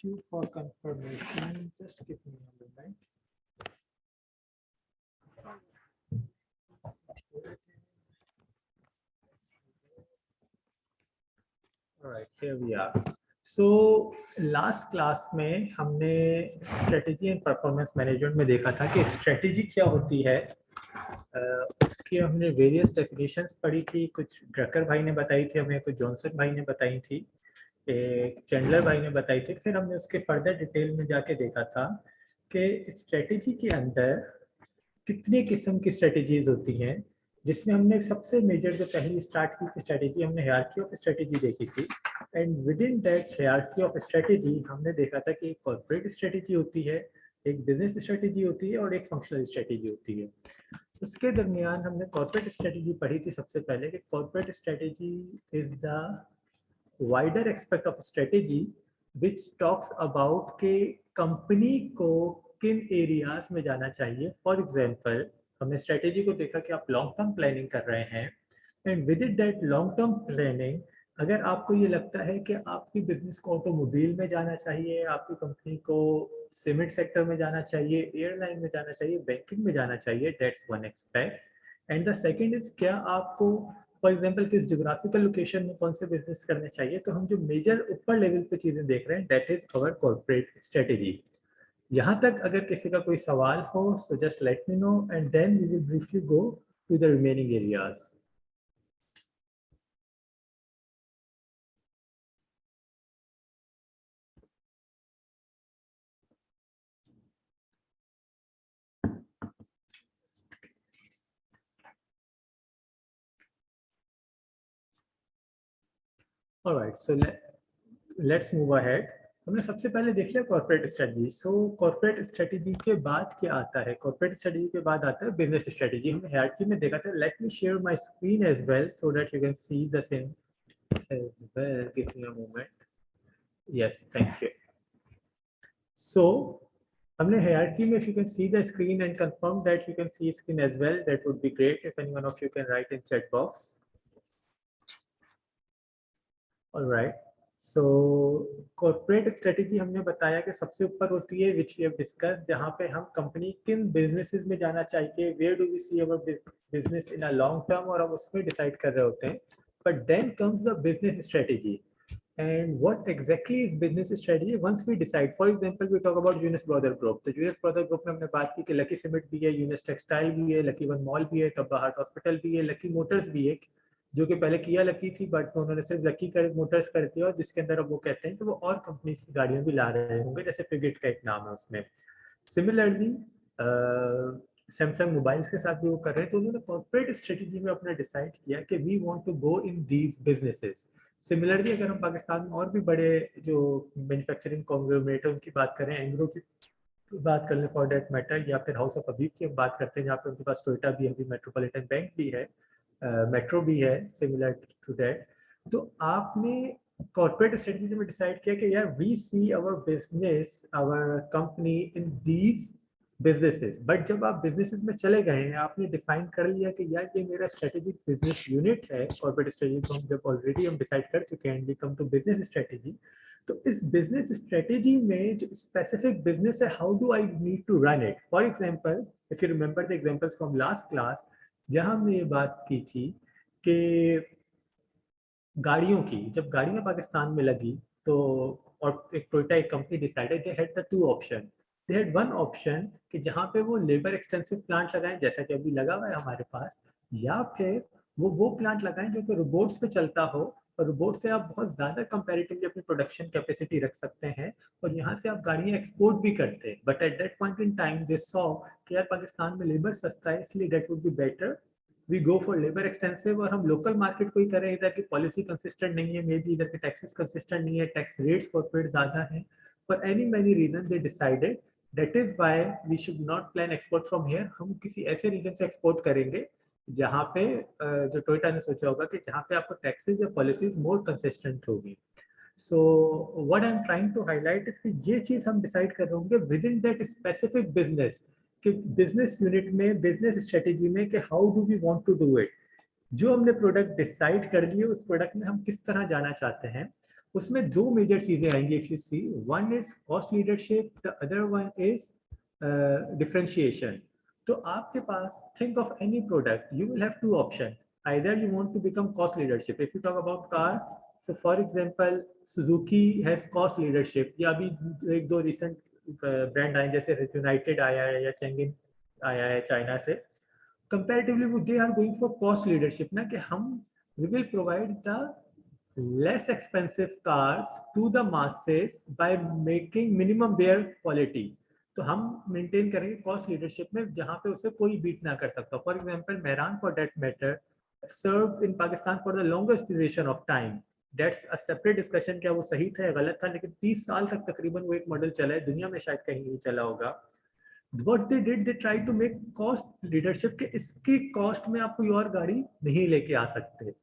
you for confirmation. Just give me a moment. Alright, here we are. So last class में हमने strategy and performance management में देखा था कि strategy क्या होती है। इसकी हमने वेरियस डेफिनेशंस पढ़ी थी, कुछ ड्रकर भाई ने बताई थी हमें, कुछ जॉनसन भाई ने बताई थी, एक चैंडलर भाई ने बताई थी। फिर हमने उसके फर्दर डिटेल में जाके देखा था कि स्ट्रेटेजी के अंदर कितने किस्म की स्ट्रेटेजीज होती हैं, जिसमें हमने सबसे मेजर जो पहली स्टार्ट की थी स्ट्रेटेजी, हमने हायरार्की ऑफ स्ट्रेटेजी देखी थी। And with in that hierarchy of strategy हमने देखा था कि एक कॉर्पोरेट स्ट्रेटेजी होती है, एक बिजनेस स्ट्रेटेजी होती है और एक फंक्शनल स्ट्रेटेजी होती है। उसके दरमियान हमने कॉर्पोरेट स्ट्रेटेजी पढ़ी थी सबसे पहले कि corporate strategy is the wider aspect of strategy which talks about के कंपनी को किन एरियाज में जाना चाहिए। फॉर एग्जांपल हमने स्ट्रेटेजी को देखा कि आप लॉन्ग टर्म प्लानिंग कर रहे हैं, and with in that long term planning अगर आपको ये लगता है कि आपकी बिजनेस को ऑटोमोबाइल में जाना चाहिए, आपकी कंपनी को सीमेंट सेक्टर में जाना चाहिए, एयरलाइन में जाना चाहिए, बैंकिंग में जाना चाहिए, that's one expect. And the second is क्या आपको फॉर एग्जांपल किस ज्योग्राफिकल लोकेशन में कौन से बिजनेस करने चाहिए। तो हम जो मेजर ऊपर लेवल पे चीजें देख रहे हैं that is our corporate strategy. यहाँ तक अगर किसी का कोई सवाल हो so just let me know and then we will briefly go to the remaining areas. Alright, so let's move ahead. हमने सबसे पहले देख लिया corporate strategy. So corporate strategy के बाद क्या आता है? कॉर्पोरेट स्ट्रेटजी के बाद आता है बिजनेस स्ट्रेटजी। हमने हायरार्की में देखा था। Let me share my screen as well so that you can see the same as well. Give me a moment. Yes, thank you. So हमने हायरार्की में, if you can see the screen and confirm that you can see screen as well, that would be great if any one of you can write in chat box. All right. So corporate strategy हमने बताया कि सबसे ऊपर होती है which we have discuss, जहाँ पे हम कंपनी किन बिजनेसेस में जाना चाहिए, where do we see our business in a long term, और हम उसमें डिसाइड कर रहे होते हैं। But then comes the business strategy and what exactly is business strategy once we decide. For example, we talk about Unis Brother Group. तो Unis Brother Group में हमने बात की कि लकी सीमेंट भी है, यूनिस टेक्सटाइल भी है, लकी वन मॉल भी है, तब्बा हार्ट हॉस्पिटल भी है, लकी मोटर्स भी है, जो कि पहले किया लकी थी बट उन्होंने सिर्फ लकी मोटर्स कर दिया, और जिसके अंदर अब वो कहते हैं कि वो और कंपनीज की गाड़ियां भी ला रहे होंगे, जैसे पिगेट का एक नाम है उसमें। सिमिलरली सैमसंग मोबाइल्स के साथ भी वो कर रहे हैं। तो उन्होंने कॉर्पोरेट स्ट्रेटेजी में अपना डिसाइड किया कि we want to go in these businesses. Similarly अगर हम पाकिस्तान में और भी बड़े जो मैन्युफैक्चरिंग कॉन्ग्लोमरेट है उनकी बात करें, एंग्रो की बात कर लें फॉर दैट मैटर, या फिर हाउस ऑफ हबीब की हम बात करते हैं जहाँ पे उनके पास टोयोटा भी है, मेट्रोपॉलिटन बैंक भी है, मेट्रो भी है सिमिलर टू दैट। तो आपने कॉर्पोरेट स्ट्रेटजी में डिसाइड किया कि यार we see our business, our company in these businesses. But जब आप बिजनेसेस में चले गए हैं, आपने डिफाइन कर लिया कि यार ये मेरा स्ट्रेटेजिक बिजनेस यूनिट है। कॉर्पोरेट स्ट्रेटेजी को हम जब ऑलरेडी हम डिसाइड कर चुके हैं, we come to business strategy. तो इस बिजनेस स्ट्रेटेजी में जो स्पेसिफिक बिजनेस है, how do I need to run it. For example, if you remember the examples from last class, जहां हमने ये बात की थी कि गाड़ियों की, जब गाड़ियां पाकिस्तान में लगी तो और एक टोयोटा एक company decided, they had the two option. They had one option कि जहां पे वो लेबर एक्सटेंसिव प्लांट लगाएं, जैसा कि अभी लगा हुआ है हमारे पास, या फिर वो प्लांट लगाएं जो कि रोबोट्स पे चलता हो, और रोबोट से आप बहुत ज़्यादा कंपैरेटिवली अपनी प्रोडक्शन कैपेसिटी रख सकते हैं, और यहाँ से आप गाड़ियाँ एक्सपोर्ट भी करते हैं। But at that point in time they saw कि यार पाकिस्तान में लेबर सस्ता है, इसलिए that would be better we go for labour extensive. और हम लोकल मार्केट को ही करें, इधर की पॉलिसी कंसिस्टेंट नहीं है, मे बी इधर के टैक्सेस कंसिस्टेंट नहीं है, टैक्स रेट्स कॉर्पोरेट ज़्यादा हैं, for any many reason they decided that is why we should not plan export from here. हम किसी ऐसे रीजन से एक्सपोर्ट करेंगे जहाँ पे जो टोयोटा ने सोचा होगा कि जहाँ पे आपको टैक्सेस या पॉलिसीज मोर कंसिस्टेंट होगी। So what I am trying to highlight is कि ये चीज हम डिसाइड कर रहे होंगे within that specific business, कि बिजनेस यूनिट में, बिजनेस स्ट्रेटेजी में, कि how do we want to do it. जो हमने प्रोडक्ट डिसाइड कर लिए, उस प्रोडक्ट में हम किस तरह जाना चाहते हैं। उसमें दो मेजर चीजें आएंगी if you see, one is cost leadership, the other one is differentiation. तो आपके पास, think of any product, you will have two option. either you want to become cost leadership. If you talk about car, so for example Suzuki has cost leadership, या अभी एक दो recent brand आए जैसे United आया है या चेंगिन आया है चाइना से, कंपैरेटिवली वो they are going for cost leadership ना, कि हम we will provide the less expensive cars to the masses by making minimum wear quality. तो हम मेंटेन करेंगे कॉस्ट लीडरशिप में जहां पे उसे कोई बीट ना कर सकता. For example Mehran for that matter serve in Pakistan for the longest duration of time. That's a separate discussion, क्या वो सही था या गलत था, लेकिन 30 साल तक तकरीबन वो एक मॉडल चला है, दुनिया में शायद कहीं नहीं चला होगा. What they did, they tried to make cost leadership के इसकी कॉस्ट में आप कोई और गाड़ी नहीं लेके आ सकते.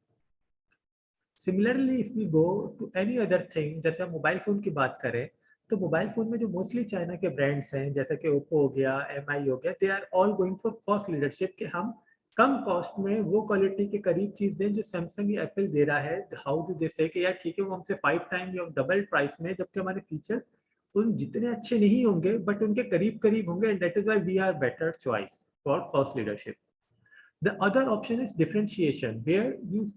Similarly if we go to any other thing, जैसे हम मोबाइल फोन की बात करें, तो मोबाइल फोन में जो मोस्टली चाइना के ब्रांड्स हैं जैसे कि ओप्पो हो गया, एमआई हो गया, they are all going for cost leadership, कि हम कम कॉस्ट में वो क्वालिटी के करीब चीज दें जो सैमसंग या एप्पल दे रहा है. हाउ डू दे से कि यार ठीक है वो हमसे 5 टाइम या डबल प्राइस में, जबकि हमारे फीचर्स उन जितने अच्छे नहीं होंगे बट उनके करीब करीब होंगे, and that is why we are better choice for cost leadership. The other option is differentiation, where you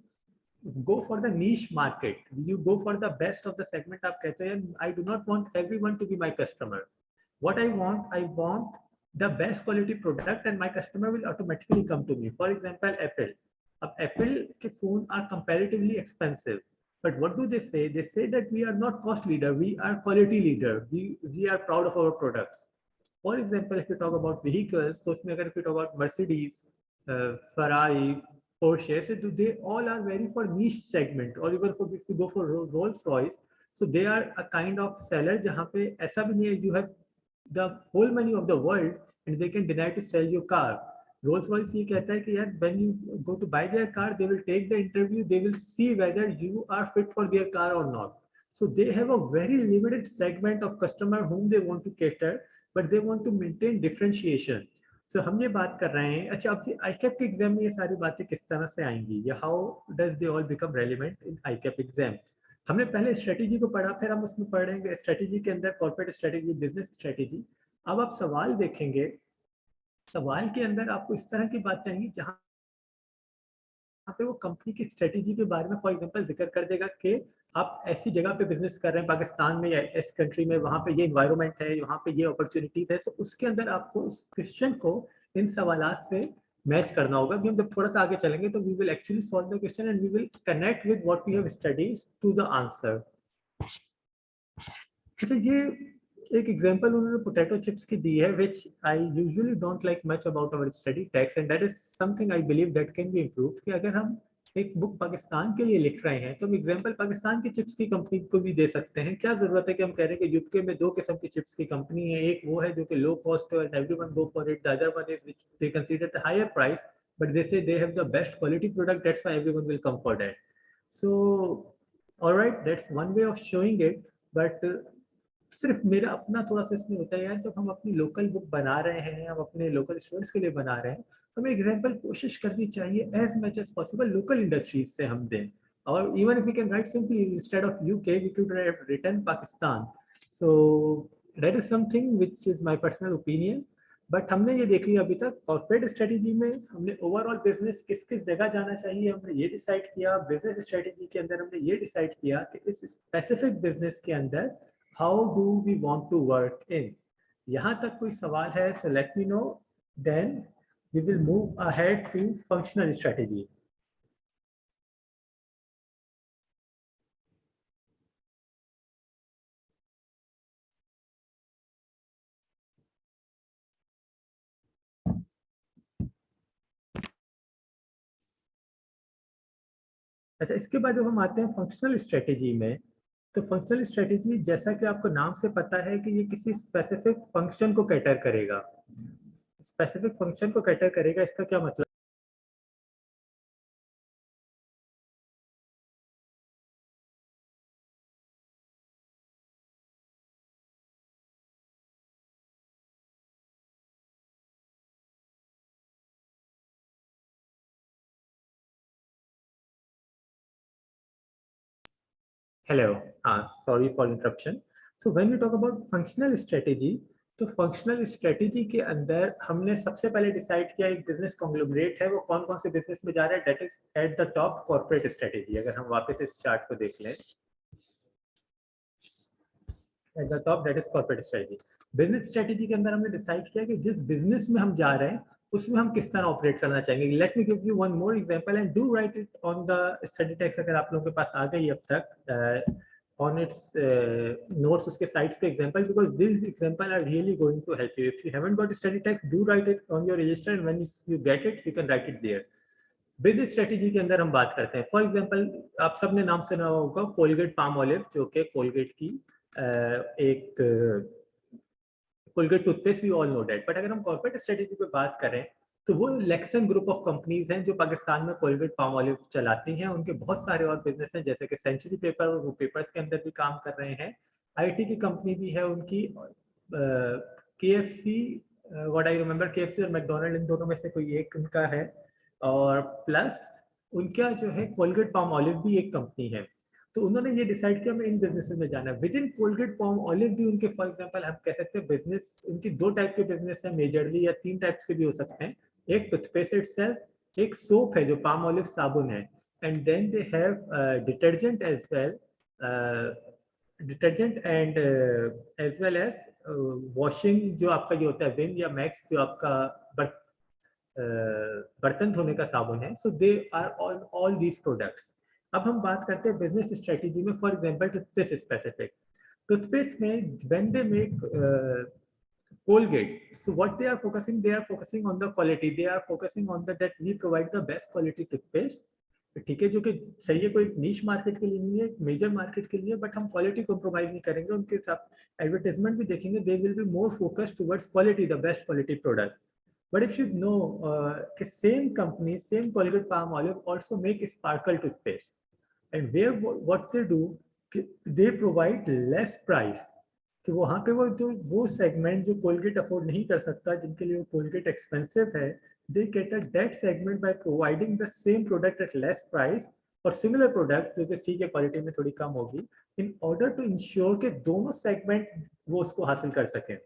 go for the niche market, you go for the best of the segment. आप कहते हैं I do not want everyone to be my customer. What I want the best quality product and my customer will automatically come to me. For example Apple. अब Apple के phone are comparatively expensive, but what do they say? They say that we are not cost leader, we are quality leader, we are proud of our products. For example, if you talk about vehicles, so उसमें अगर if you talk about Mercedes, Ferrari, Porsche, so they all are very for niche segment, or even for if you go for Rolls Royce, so they are a kind of seller जहाँ पे ऐसा भी नहीं है you have the whole money of the world and they can deny to sell your car. Rolls Royce ये कहता है कि यार when you go to buy their car, they will take the interview, they will see whether you are fit for their car or not. So they have a very limited segment of customer whom they want to cater, but they want to maintain differentiation. So हम ये बात कर रहे हैं. अच्छा, अब आईकैप के exam में ये सारी बातें किस तरह से आएंगी, या how does they all become relevant in ICAP exam. हमने पहले स्ट्रेटेजी को पढ़ा, फिर हम उसमें पढ़ेंगे स्ट्रेटेजी के अंदर कॉर्पोरेट स्ट्रेटेजी, बिजनेस स्ट्रेटेजी. अब आप सवाल देखेंगे, सवाल के अंदर आपको इस तरह की बातें आएंगी जहाँ पे वो कंपनी की स्ट्रेटेजी के बारे में फॉर एग्जांपल जिक्र कर देगा कि आप ऐसी जगह पे बिजनेस कर रहे हैं पाकिस्तान में या इस कंट्री में, वहाँ पे ये इन्वायरमेंट है, वहाँ पे ये अपॉर्चुनिटीज है. तो उसके अंदर आपको उस क्वेश्चन को इन सवालात से मैच करना होगा. भी हम जब थोड़ा सा आगे चलेंगे तो we will actually solve the question and we will connect with what we have studies to the answer. अच्छा, ये एक एग्जांपल उन्होंने पोटैटो चिप्स की दी है, which I usually don't like much about our study text, and that is something I believe that can be improved. कि अगर हम एक बुक पाकिस्तान के लिए लिख रहे हैं तो हम एग्जांपल पाकिस्तान की चिप्स की कंपनी को भी दे सकते हैं. क्या जरूरत है कि हम कह रहे हैं कि यूके में दो किस्म की चिप्स की कंपनी है, एक वो है जो कि लो कॉस्ट है and everyone go for it, the other one is which they consider the higher price but they say they have the best quality product, that's why everyone will come for that. So alright, that's one way of showing it. But सिर्फ मेरा अपना थोड़ा सा इसमें होता है यार, जब हम अपनी लोकल बुक बना रहे हैं, हम अपने लोकल स्टूडेंट्स के लिए बना रहे हैं, तो हमें एग्जाम्पल कोशिश करनी चाहिए as much as possible local industries से हम दें. और even if we can write simply instead of UK we could return Pakistan. So that is something which is my personal opinion. But हमने ये देख लिया अभी तक कॉर्पोरेट स्ट्रेटेजी में, हमने ओवरऑल बिजनेस किस किस जगह जाना चाहिए हमने ये डिसाइड किया. बिजनेस स्ट्रेटेजी के अंदर हमने ये डिसाइड किया कि इस स्पेसिफिक बिजनेस के अंदर how do we want to work in. यहाँ तक कोई सवाल है so let me know, then we will move ahead to functional strategy. अच्छा, इसके बाद जब हम आते हैं फंक्शनल स्ट्रेटेजी में, तो फंक्शनल स्ट्रेटेजी जैसा कि आपको नाम से पता है कि ये किसी स्पेसिफिक फंक्शन को कैटर करेगा. स्पेसिफिक फंक्शन को कैटर करेगा, इसका क्या मतलब. हेलो. हाँ, sorry for interruption. So when we talk about functional strategy, तो फंक्शनल स्ट्रेटेजी के अंदर हमने सबसे पहले डिसाइड किया एक बिजनेस कॉन्ग्लोमरेट है, वो कौन कौन से बिजनेस में जा रहा है, that is eight the top corporate strategy. अगर हम वापस इस चार्ट को देख लें, eight the top that is corporate strategy. Business strategy के अंदर हमने डिसाइड किया कि जिस बिजनेस में हम जा रहे हैं उसमें हम किस तरह ऑपरेट करना चाहेंगे। Late me give you one more example and do right it on the study text. अगर आप लोगों के पास आ गई अब तक on its notes उसके sites पे example, because these example are really going to help you. If you haven't got study text, do write it on your register and when you get it, you can write it there. Business strategy के अंदर हम बात करते हैं, for example आप सबने नाम सुना होगा कोलगेट पाम ऑलिव, जो कि कोलगेट की एक Colgate toothpaste, we all know that. But अगर हम कॉर्पोरेट स्ट्रेटेजी पे बात करें तो वो लेक्सन ग्रुप ऑफ कंपनीज हैं जो पाकिस्तान में कोलगेट पाम ऑलिव चलाती हैं। उनके बहुत सारे और बिजनेस हैं, जैसे कि सेंचुरी पेपर, और वो पेपर्स के अंदर भी काम कर रहे हैं। आईटी की कंपनी भी है उनकी, KFC, what I remember, KFC और मैकडोनल्ड, इन दोनों में से कोई एक उनका है। और प्लस उनका जो है कोलगेट पाम ऑलिव भी एक कंपनी है। तो उन्होंने ये डिसाइड किया हमें इन बिजनेसेस में जाना है। With in Colgate palm olive भी उनके, फॉर एग्जांपल हम कह सकते हैं बिजनेस, उनकी दो टाइप के बिजनेस है मेजरली, या तीन टाइप्स के भी हो सकते हैं। एक टूथपेस्ट इटसेल्फ, एक सोप है जो पाम ऑलिव साबुन है, and then they have detergent as well, detergent and as well as washing, जो आपका जो होता है विम या मैक्स, जो आपका बर्तन धोने का साबुन है। So they are on all these products. अब हम बात करते हैं बिजनेस स्ट्रेटेजी में, for example toothpaste specific. Toothpaste में when they make Colgate, so what they are focusing on the quality, they are focusing on that we provide the best quality toothpaste, ठीक है, जो कि सही है, कोई नीश मार्केट के लिए नहीं है, मेजर मार्केट के लिए, बट हम क्वालिटी कॉम्प्रोमाइज नहीं करेंगे। उनके साथ एडवर्टाइजमेंट भी देखेंगे, they will be more focused towards quality, the best quality product. But if you know the same company, same Colgate Palm Olive also make sparkle toothpaste, and where what they do, they provide less price, कि वहाँ पे वो segment जो Colgate afford नहीं कर सकता, जिनके लिए वो कोलगेट एक्सपेंसिव है, they cater that segment by providing the same product at less price, और सिमिलर प्रोडक्ट जो कि ठीक है क्वालिटी में थोड़ी कम होगी, इन ऑर्डर टू इंश्योर कि दोनों सेगमेंट वो उसको हासिल कर सकें।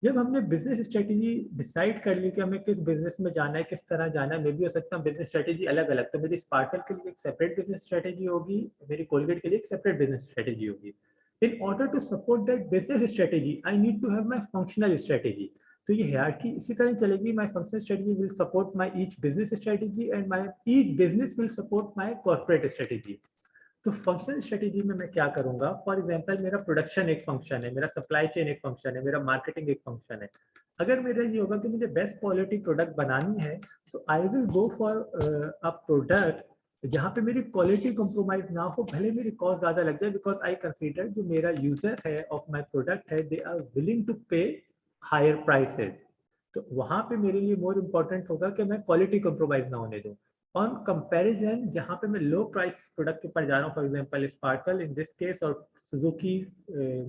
जब हमने बिजनेस स्ट्रेटेजी डिसाइड कर ली कि हमें किस बिजनेस में जाना है, किस तरह जाना है, मे भी हो सकता है बिजनेस स्ट्रेटेजी अलग अलग, तो मेरी स्पार्कल के लिए एक सेपरेट बिजनेस स्ट्रेटेजी होगी, मेरी कोलगेट के लिए एक सेपरेट बिजनेस स्ट्रेटेजी होगी। In order to support that business strategy I need to have my functional strategy. तो ये हायरार्की इसी तरह चलेगी, my functional strategy will support my each business strategy and my each business will support my corporate strategy. तो functional strategy में मैं क्या करूंगा, फॉर एग्जांपल मेरा प्रोडक्शन एक फंक्शन है, मेरा सप्लाई चेन एक फंक्शन है, मेरा मार्केटिंग एक फंक्शन है। अगर मेरा ये होगा कि मुझे बेस्ट क्वालिटी प्रोडक्ट बनानी है, so I will go for a product जहाँ पे मेरी क्वालिटी कॉम्प्रोमाइज ना हो, भले मेरी कॉस्ट ज्यादा लग जाए, बिकॉज आई कंसीडर जो मेरा यूजर है ऑफ माई प्रोडक्ट है, दे आर विलिंग टू पे हायर प्राइसेस। तो वहां पे मेरे लिए मोर इम्पोर्टेंट होगा कि मैं क्वालिटी कॉम्प्रोमाइज ना होने दूं। ऑन कंपैरिजन जहाँ पे मैं लो प्राइस प्रोडक्ट के ऊपर जा रहा हूँ, for example sparkle in this case और सुजुकी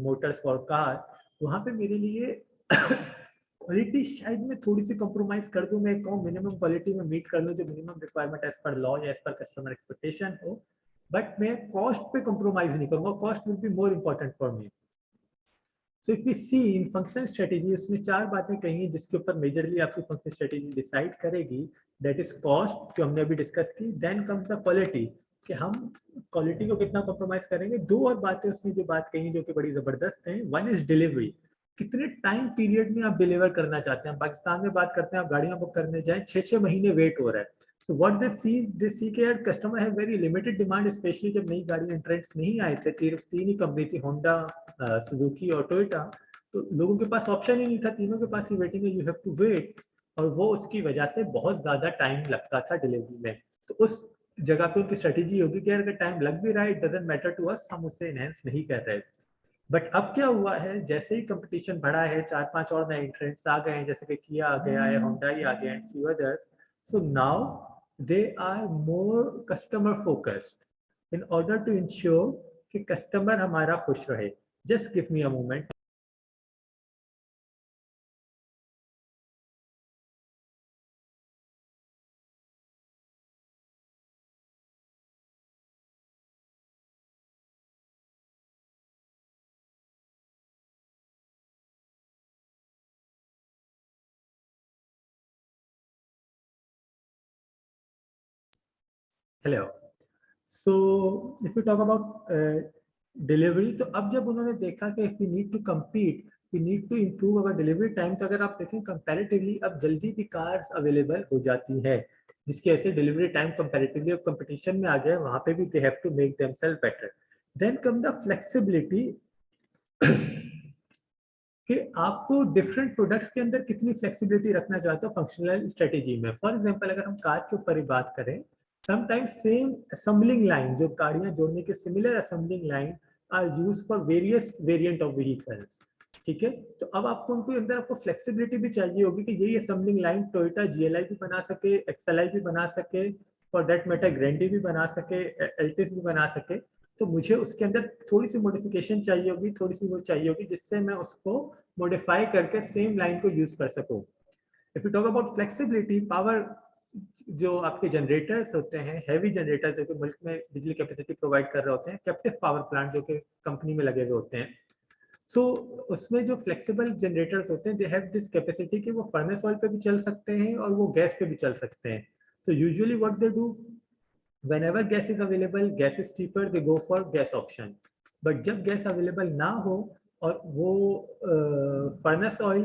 मोटर्स फॉर कार, वहाँ पे मेरे लिए क्वालिटी शायद मैं थोड़ी सी कॉम्प्रोमाइज कर दूं, मैं कहूँ मिनिमम क्वालिटी में मीट कर लूँ, जो minimum requirement as per law या एज पर कस्टमर एक्सपेक्टेशन हो, बट मैं कॉस्ट पे कॉम्प्रोमाइज नहीं करूंगा, cost will be more important for me. So if we see in functional strategy, उसमें चार बातें कही हैं जिसके ऊपर मेजरली आपकी फंक्शनल स्ट्रेटेजी डिसाइड करेगी। दैट इज कॉस्ट, जो हमने अभी डिस्कस की, देन कम्स द क्वालिटी, कि हम क्वालिटी को कितना कॉम्प्रोमाइज करेंगे। दो और बातें उसमें जो बात कही जो कि बड़ी जबरदस्त हैं, वन इज डिलीवरी, कितने टाइम पीरियड में आप डिलीवर करना चाहते हैं। पाकिस्तान में बात करते हैं, आप गाड़ियां बुक करने जाएं, 6-6 महीने वेट हो रहा है। So what they see कि यार कस्टमर है वेरी लिमिटेड डिमांड, स्पेशली जब नई गाड़ी एंट्रेंट्स नहीं आए थे, तीन ही कंपनी थी, होंडा, सुजुकी और टोयोटा, तो लोगों के पास ऑप्शन ही नहीं था, तीनों के पास ही वेटिंग है, यू हैव टू वेट, और वो उसकी वजह से बहुत ज्यादा टाइम लगता था डिलीवरी में। तो उस जगह पे उनकी स्ट्रेटेजी होगी कि अगर टाइम लग भी रहा है, it doesn't matter to us, हम उससे एनहेंस नहीं कर रहे। बट अब क्या हुआ है, जैसे ही कंपटीशन बढ़ा है, 4-5 और नए एंट्रेंट्स आ गए हैं, जैसे कि किया आ गया है, होंडाई आ गया है, few others, so now they are more customer focused in order to ensure कि कस्टमर हमारा खुश रहे। Just give me a moment. Hello. So if you talk about delivery, तो अब जब उन्होंने देखा कि if we need to compete, we need to improve our delivery time, तो अगर आप देखें कंपैरेटिवली अब जल्दी भी कार्स अवेलेबल हो जाती है, जिसकी वजह से डिलीवरी टाइम कंपैरेटिवली अब कंपटीशन में आ गया, वहां पे भी they have to make themselves better. Then come the flexibility कि आपको डिफरेंट प्रोडक्ट्स के अंदर कितनी फ्लेक्सिबिलिटी रखना चाहते हो फंक्शनल स्ट्रेटेजी में। फॉर एग्जांपल अगर हम कार के ऊपर ही बात करें, समटाइम्स सेम असेंबलिंग लाइन, जो गाड़ियां जोड़ने के similar assembling line are use for various variant of vehicles, ठीक है। तो अब आपको उनको अंदर आपको फ्लेक्सिबिलिटी भी चाहिए होगी कि यही असेंबलिंग लाइन टोयोटा जीएलआई भी बना सके, एक्सएलआई भी बना सके, फॉर दैट मैटर ग्रैंडी भी बना सके, एल्टिस भी बना सके। तो मुझे उसके अंदर थोड़ी सी मॉडिफिकेशन चाहिए होगी, थोड़ी सी वो चाहिए होगी, जिससे मैं उसको मॉडिफाई करके सेम लाइन को यूज कर सकूं। If you talk about flexibility, power, जो आपके जनरेटर्स होते हैं, हैवी जनरेटर जो कि मुल्क में बिजली कैपेसिटी प्रोवाइड कर रहे होते हैं, कैप्टिव पावर प्लांट जो कि कंपनी में लगे हुए होते हैं, सो उसमें जो फ्लेक्सिबल जनरेटर्स होते हैं, दे हैव दिस कैपेसिटी कि वो फर्नेस ऑयल पे भी चल सकते हैं और वो गैस पे भी चल सकते हैं। तो usually what they do, whenever gas is available, gas is cheaper, they go for gas option. But जब गैस अवेलेबल ना हो और वो फर्नेस ऑयल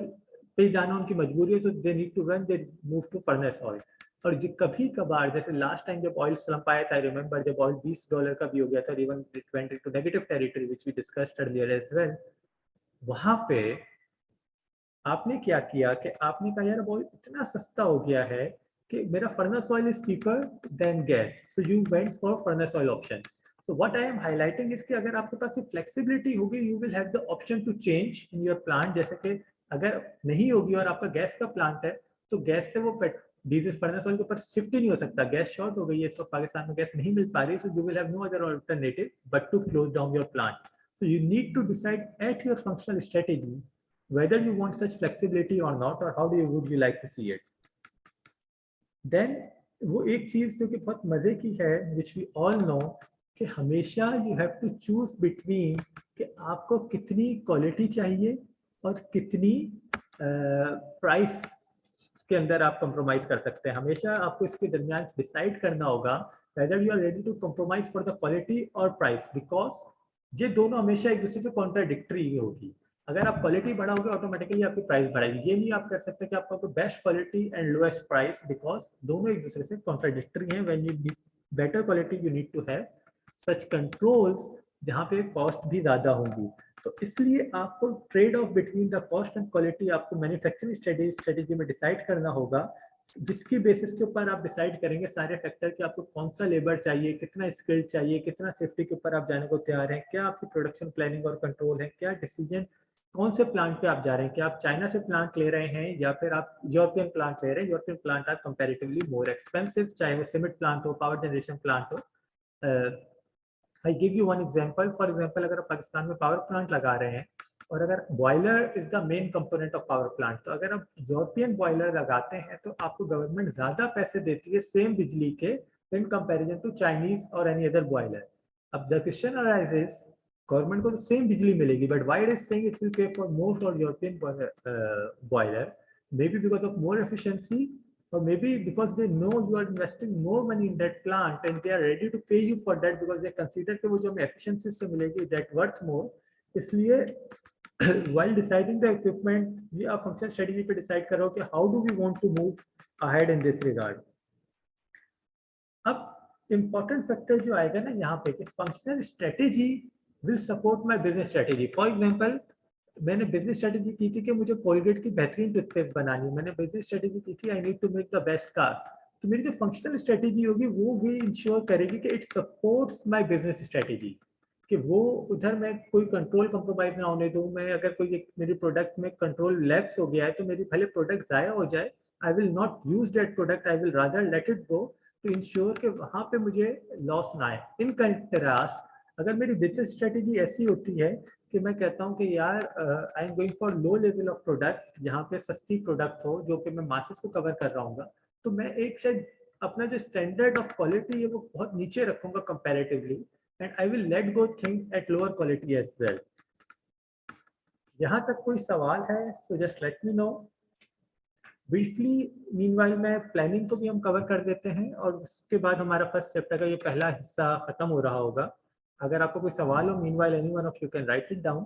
पे जाना उनकी मजबूरी है, तो they need to run, they move to furnace oil. और जो कभी कभार, जैसे लास्ट टाइम जब ऑयल स्लम्प आया था, आई रिमेंबर, जब ऑयल $20 का भी हो गया था, even it went into negative territory which we discussed earlier as well, वहां पे आपने क्या किया कि आपने कहा यार ऑयल इतना सस्ता हो गया है कि मेरा furnace oil is cheaper than gas, so you went for furnace oil option. So what I am highlighting is कि अगर आपके पास ये फ्लेक्सिबिलिटी होगी, you will have the option to change in your plant. जैसे कि अगर नहीं होगी और आपका गैस का प्लांट है, तो गैस से वो डीजल फर्नेस ऑयल के ऊपर शिफ्ट ही नहीं हो सकता, गैस शॉर्ट हो गई है, सो पाकिस्तान में गैस नहीं मिल पा रही, so you will have no other alternative but to close down your plant. So you need to decide at your functional strategy whether you want such flexibility or not, or how would you like to see it. Then वो एक चीज जो कि बहुत मजे की है, which we all know, कि हमेशा you have to choose between कि आपको कितनी क्वालिटी चाहिए और कितनी प्राइस के अंदर आप कंप्रोमाइज कर सकते हैं। हमेशा आपको इसके दरमियान डिसाइड करना होगा whether you are ready to compromise for the quality or price, because ये दोनों हमेशा एक दूसरे से कॉन्ट्राडिक्टरी होगी। अगर आप क्वालिटी बढ़ाओगे, ऑटोमेटिकली आपकी प्राइस बढ़ेगी। ये नहीं आप कर सकते कि आपको best quality and lowest price, because दोनों एक दूसरे से कॉन्ट्राडिक्टरी हैं। When you need better quality, you need to have such controls जहाँ पे कॉस्ट भी ज्यादा होंगी। तो इसलिए आपको trade off between the cost and quality आपको मैन्युफैक्चरिंग स्ट्रेटेजी में डिसाइड करना होगा, जिसकी बेसिस के ऊपर आप डिसाइड करेंगे सारे फैक्टर कि आपको कौन सा लेबर चाहिए, कितना स्किल चाहिए, कितना सेफ्टी के ऊपर आप जाने को तैयार हैं, क्या आपकी प्रोडक्शन प्लानिंग और कंट्रोल है, क्या डिसीजन, कौन से प्लांट पे आप जा रहे हैं, क्या आप चाइना से प्लांट ले रहे हैं या फिर आप यूरोपियन प्लांट ले रहे हैं। European plant are comparatively more expensive, चाहे वो सीमेंट प्लांट हो, पावर जनरेशन प्लांट हो। I give you one example. For example, अगर आप पाकिस्तान में पावर प्लांट लगा रहे हैं और अगर boiler is the main component of power plant, तो अगर आप यूरोपियन बॉयलर लगाते हैं तो आपको गवर्नमेंट ज्यादा पैसे देती है सेम बिजली के इन कंपैरिजन टू चाइनीज और एनी अदर बॉयलर। अब द क्वेश्चन अराइजेस, गवर्नमेंट को तो सेम बिजली मिलेगी, but why it is saying it will pay for more for European boiler? May be because of more efficiency, or maybe because they know you are investing more money in that plant and they are ready to pay you for that because they consider कि वो जो हमें efficiency से मिलेगी that worth more। इसलिए while deciding the equipment, ये आप function strategy पे decide करो कि how do we want to move ahead in this regard। अब important factor जो आएगा ना यहाँ पे कि functional strategy will support my business strategy। For example, मैंने बिजनेस स्ट्रेटेजी की थी कि मुझे कोलगेट की बेहतरीन टूथपेस्ट बनानी है, मैंने बिजनेस स्ट्रेटेजी की थी I need to make the best car. तो मेरी जो फंक्शनल स्ट्रेटेजी होगी वो भी इंश्योर करेगी कि it supports my business strategy, कि वो उधर मैं कोई कंट्रोल कंप्रोमाइज ना होने दूं। मैं अगर कोई मेरी प्रोडक्ट में कंट्रोल लैप्स हो गया है तो मेरी भले प्रोडक्ट जाया हो जाए, I will not use that product, I will rather let it go to ensure कि वहां पे मुझे लॉस ना आए। इन कंट्रास्ट, अगर मेरी बिजनेस स्ट्रेटेजी ऐसी होती है कि मैं कहता हूँ कि यार आई am going for low level of product, यहाँ पे सस्ती प्रोडक्ट हो जो कि मैं मासेस को कवर कर रहा हूँ, तो मैं एक शायद अपना जो स्टैंडर्ड ऑफ क्वालिटी है वो बहुत नीचे रखूंगा comparatively, and I will let go things at lower quality as well. यहाँ तक कोई सवाल है? So just let me know. Briefly meanwhile में प्लानिंग को भी हम कवर कर देते हैं और उसके बाद हमारा फर्स्ट चैप्टर का ये पहला हिस्सा खत्म हो रहा होगा। अगर आपको कोई सवाल हो meanwhile any one of you can write it down.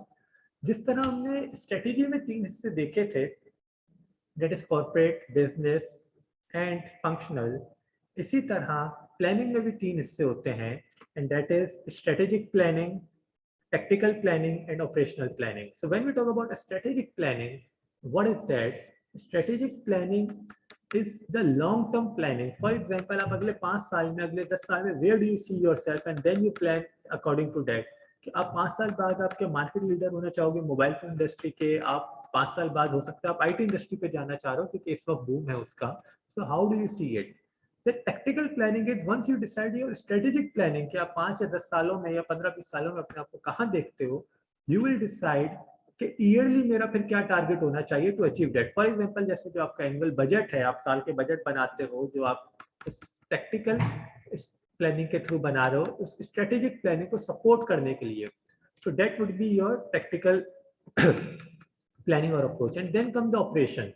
जिस तरह हमने स्ट्रेटेजी में 3 हिस्से देखे थे, that is corporate, business and functional, इसी तरह प्लानिंग में भी 3 हिस्से होते हैं, and that is strategic planning, tactical planning and operational planning. So when we talk about strategic planning, what is that? Strategic planning is the long term planning. For example, आप अगले 5 साल में, अगले 10 साल में where do you see yourself, and then you plan according to that. कि आप 5 साल बाद आपके मार्केट लीडर होना चाहोगे मोबाइल फोन इंडस्ट्री के, आप 5 साल बाद हो सकता है आप आईटी इंडस्ट्री पे जाना चाह रहे हो क्योंकि इस वक्त बूम है उसका. So how do you see it? The tactical planning is once you decide your strategic planning कि आप 5 या 10 सालों में या 15-20 सालों में अपने आप को कहाँ देखते हो, you will decide कि ईयरली मेरा फिर क्या टारगेट होना चाहिए to achieve that. For example जैसे जो आपका एनुअल बजट है, आप साल के बजट बनाते हो, जो आप टैक्टिकल प्लानिंग के थ्रू बना रहे हो उस स्ट्रेटेजिक प्लानिंग को सपोर्ट करने के लिए. So that would be your tactical planning और approach. And then come the operation.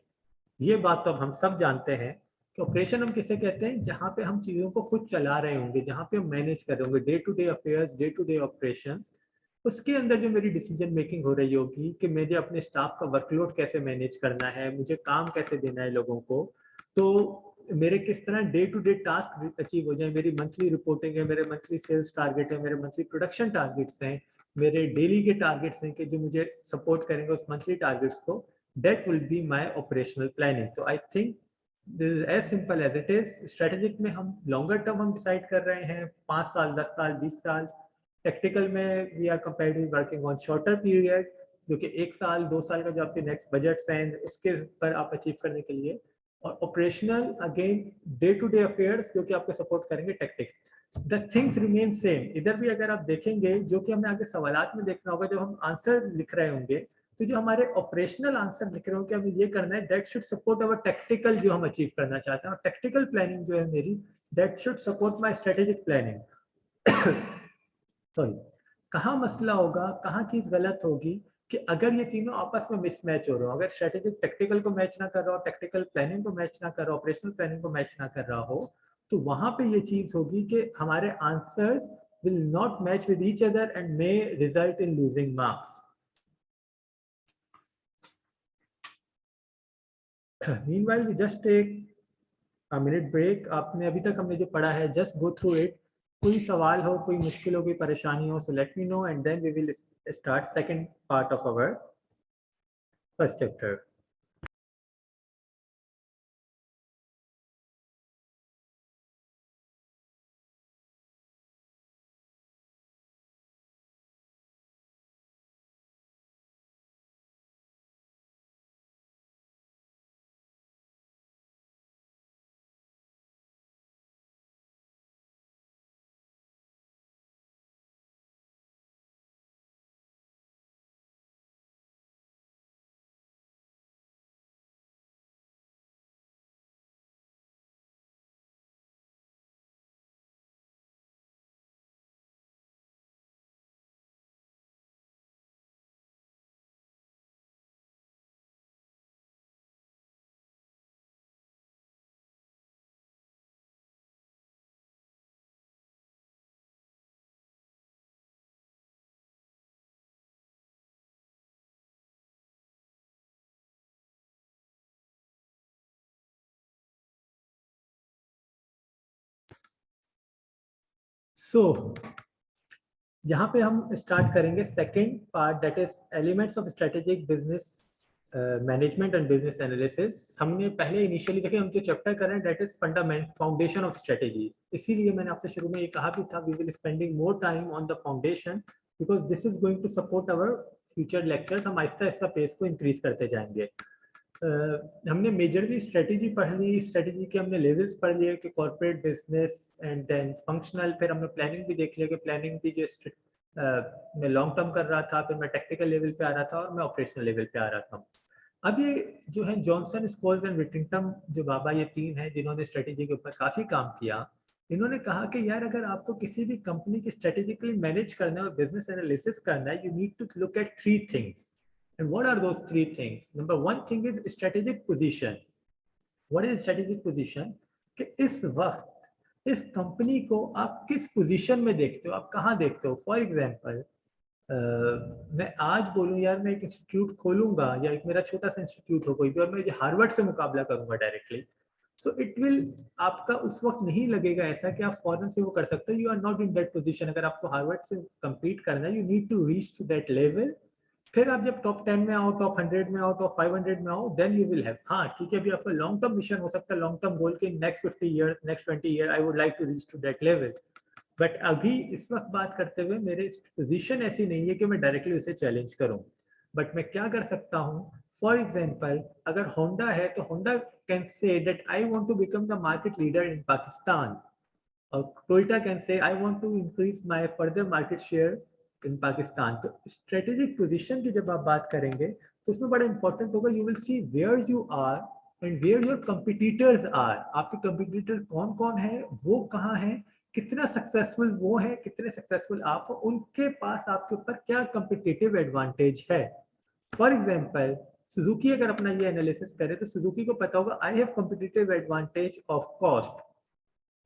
ये बात तो अब हम सब जानते हैं कि ऑपरेशन हम किसे कहते हैं, जहाँ पे हम चीजों को खुद चला रहे होंगे, जहाँ पे हम मैनेज कर रहे होंगे day to day affairs, day to day operations. उसके अंदर जो मेरी डिसीजन मेकिंग हो रही होगी कि मुझे अपने स्टाफ का वर्कलोड कैसे मैनेज करना है, मुझे काम कैसे देना है लोगों को, तो मेरे किस तरह day to day task achieve हो जाए, मेरी मंथली रिपोर्टिंग है, मेरे मंथली सेल्स टारगेट है, मेरे मंथली प्रोडक्शन टारगेट्स हैं, मेरे डेली के टारगेट्स हैं कि जो मुझे सपोर्ट करेंगे उस मंथली टारगेट्स को. that will be my operational planning. So I think this is as simple as it is. Strategic में हम longer term हम decide कर रहे हैं 5 साल, 10 साल, 20 साल. Tactical में we are comparatively working on shorter period, जो कि 1 साल 2 साल का जो आपके next budgets हैं उसके पर आप achieve करने के लिए. और operational again day to day affairs जो कि आपको support करेंगे tactic. The things remain same. इधर भी अगर आप देखेंगे जो कि हमें आगे सवालात में देखना होगा, जब हम आंसर लिख रहे होंगे तो जो हमारे ऑपरेशनल आंसर लिख रहे हो कि हमें ये करना है, that should support our tactical जो हम अचीव करना चाहते हैं. और टैक्टिकल प्लानिंग जो है मेरी, that should support my strategic planning. Sorry, कहाँ मसला होगा, कहाँ चीज गलत होगी कि अगर ये तीनों आपस में मिसमैच हो रहा हो, अगर स्ट्रेटेजिक टैक्टिकल को मैच ना कर रहा हो, टैक्टिकल प्लानिंग को मैच ना कर रहा हो, ऑपरेशनल प्लानिंग को मैच ना कर रहा हो, तो वहां पे ये चीज होगी कि हमारे answers will not match with each other and may result in losing marks. Meanwhile, we just take a minute break. आपने अभी तक हमने जो पढ़ा है, just go through it. कोई सवाल हो, कोई मुश्किल हो, कोई परेशानी हो, so let me know, and then we will start second part of our first chapter. So यहाँ पे हम स्टार्ट करेंगे second part, that is elements of strategic business management and business analysis. हमने पहले इनिशियली देखे, हम जो चैप्टर कर रहे हैं that is fundament foundation of strategy. इसीलिए मैंने आपसे शुरू में ये कहा भी था, we will spending more time on the foundation because this is going to support our future lectures. हम आहिस्ता आहिस्ता पेस को इंक्रीज करते जाएंगे. हमने मेजरली स्ट्रेटेजी पढ़ ली, स्ट्रेटेजी के हमने लेवल्स पढ़ लिए कि corporate, business and then functional. फिर हमने प्लानिंग भी देख लिया कि प्लानिंग भी जो मैं लॉन्ग टर्म कर रहा था, फिर मैं टेक्निकल लेवल पे आ रहा था और मैं ऑपरेशनल लेवल पे आ रहा था. अब ये जो है जॉनसन, स्कोल्स एंड विटिंगटन जो बाबा, ये 3 हैं जिन्होंने स्ट्रेटेजी के ऊपर काफी काम किया. इन्होंने कहा कि यार अगर आपको किसी भी कंपनी की स्ट्रेटेजिकली मैनेज करना है और बिजनेस एनालिसिस करना है, you need to look at 3 things. And what are those 3 things? Number 1 thing is strategic position. What is strategic position, कि इस वक्त इस कंपनी को आप किस पोजीशन में देखते हो, आप कहाँ देखते हो। फॉर एग्जांपल मैं आज बोलूँ यार मैं एक इंस्टीट्यूट खोलूंगा, या एक मेरा छोटा सा इंस्टीट्यूट हो कोई भी, और मैं हार्वर्ड से मुकाबला करूंगा डायरेक्टली, सो इट विल, आपका उस वक्त नहीं लगेगा ऐसा कि आप फॉरेन से वो कर सकते हो। You are not in that position. अगर आपको हार्वर्ड से कम्पीट करना है, you need to reach to that level. फिर आप जब टॉप 10 में आओ, टॉप 100 में आओ, टॉप 500 में आओ, देन यू विल हैव, हाँ ठीक है, अभी आपका लॉन्ग टर्म मिशन हो सकता है, लॉन्ग टर्म गोल के next 50 years, next 20 year I would like to reach to that level. But अभी इस वक्त बात करते हुए मेरे पोजीशन ऐसी नहीं है कि मैं डायरेक्टली उसे चैलेंज करूं। बट मैं क्या कर सकता हूं, फॉर एग्जांपल अगर होंडा है तो Honda can say that I want to become the market leader in Pakistan, और Toyota can say I want to increase my further market share in Pakistan. तो स्ट्रेटेजिक पोजीशन की जब आप बात करेंगे तो उसमें बड़ा इंपॉर्टेंट होगा, you will see where you are and where your competitors are. आपके कंपिटिटर कौन कौन है, वो कहाँ है, कितना सक्सेसफुल वो है, कितने सक्सेसफुल आप हो, उनके पास आपके ऊपर क्या कंपिटिटिव एडवांटेज है। फॉर एग्जाम्पल सुजुकी अगर अपना ये एनालिसिस करे तो सुजुकी को पता होगा I have competitive advantage of cost,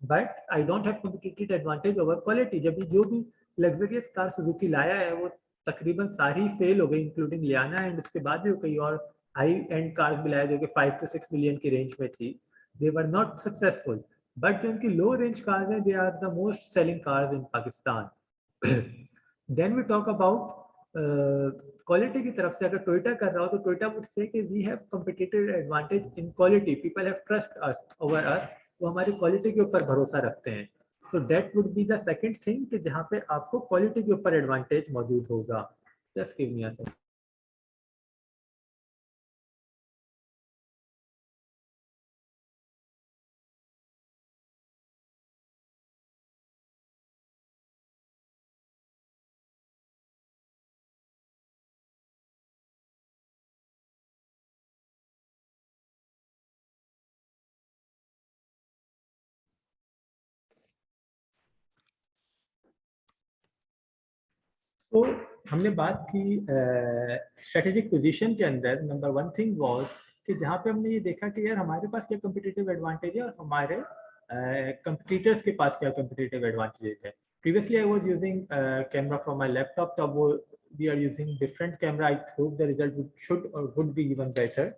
but I don't have competitive advantage over quality. जब भी जो भी लग्जरियस कार सुजुकी लाया है वो तकरीबन सारी फेल हो गई, इंक्लूडिंग लियाना, एंड उसके बाद भी कई और हाई एंड कार्स भी लाया जो कि 5 to 6 मिलियन की रेंज में थी, they were not successful. But जो उनकी लो रेंज कार्स हैं, they are the most selling cars in Pakistan. Then we talk about quality की तरफ से, अगर टोयोटा कर रहा हो तो टोयोटा वुड से कि we have competitive advantage in quality, people have trust us over us, वो हमारी क्वालिटी के ऊपर भरोसा रखते हैं। So that would be the second thing कि जहाँ पे आपको क्वालिटी के ऊपर एडवांटेज मौजूद होगा। Just give me a second. तो हमने बात की स्ट्रेटेजिक पोजीशन के अंदर, नंबर वन थिंग वाज कि जहाँ पे हमने ये देखा कि यार हमारे पास क्या कम्पिटिटिव एडवांटेज है और हमारे कंपटीटर्स के पास क्या कम्पिटिटिव एडवांटेज है। Previously I was using camera from my laptop, तो अब वो we are using different camera, I hope the result should और वुड बी इवन बेटर।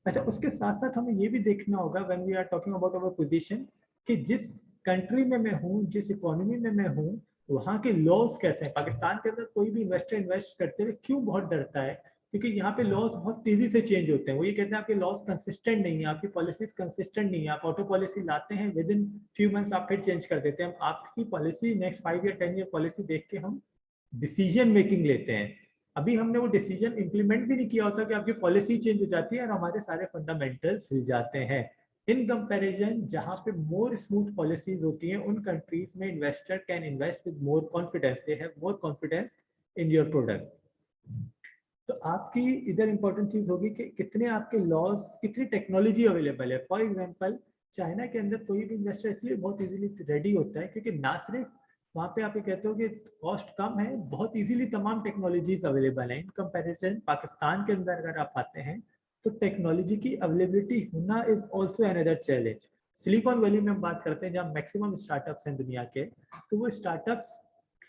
अच्छा, उसके साथ साथ हमें ये भी देखना होगा when we are talking about our position कि जिस कंट्री में मैं हूँ, जिस इकोनॉमी में मैं हूँ, वहाँ के लॉज कैसे हैं। पाकिस्तान के अंदर कोई भी इन्वेस्टर इन्वेस्ट करते हुए क्यों बहुत डरता है, क्योंकि यहाँ पे लॉज बहुत तेजी से चेंज होते हैं। वो ये कहते हैं आपके लॉज कंसिस्टेंट नहीं है, आपकी पॉलिसीज कंसिस्टेंट नहीं है, आप ऑटो पॉलिसी लाते हैं, विद इन फ्यू मंथ्स आप फिर चेंज कर देते हैं। आपकी पॉलिसी नेक्स्ट 5 या 10 ईयर पॉलिसी देख के हम डिसीजन मेकिंग लेते हैं। अभी हमने वो डिसीजन इंप्लीमेंट भी नहीं किया होता कि आपकी पॉलिसी चेंज हो जाती है और हमारे सारे फंडामेंटल्स हिल जाते हैं। इन कंपैरिजन जहां पे मोर स्मूथ पॉलिसीज होती हैं, उन कंट्रीज में investor can invest with more confidence, they have more confidence in your product. तो आपकी इधर इंपॉर्टेंट चीज होगी कि कितने आपके लॉस, कितनी टेक्नोलॉजी अवेलेबल है। फॉर एग्जांपल चाइना के अंदर कोई भी इन्वेस्टर इसलिए बहुत इजीली रेडी होता है क्योंकि ना सिर्फ वहाँ पे आप ये कहते हो कि कॉस्ट कम है, बहुत इजीली तमाम टेक्नोलॉजीज अवेलेबल है। इन कंपैरिजन पाकिस्तान के अंदर अगर आप आते हैं तो टेक्नोलॉजी की अवेलेबिलिटी होना is also another challenge. Silicon valley में हम बात करते हैं जहाँ मैक्सिमम स्टार्टअप्स हैं दुनिया के, तो वो स्टार्टअप्स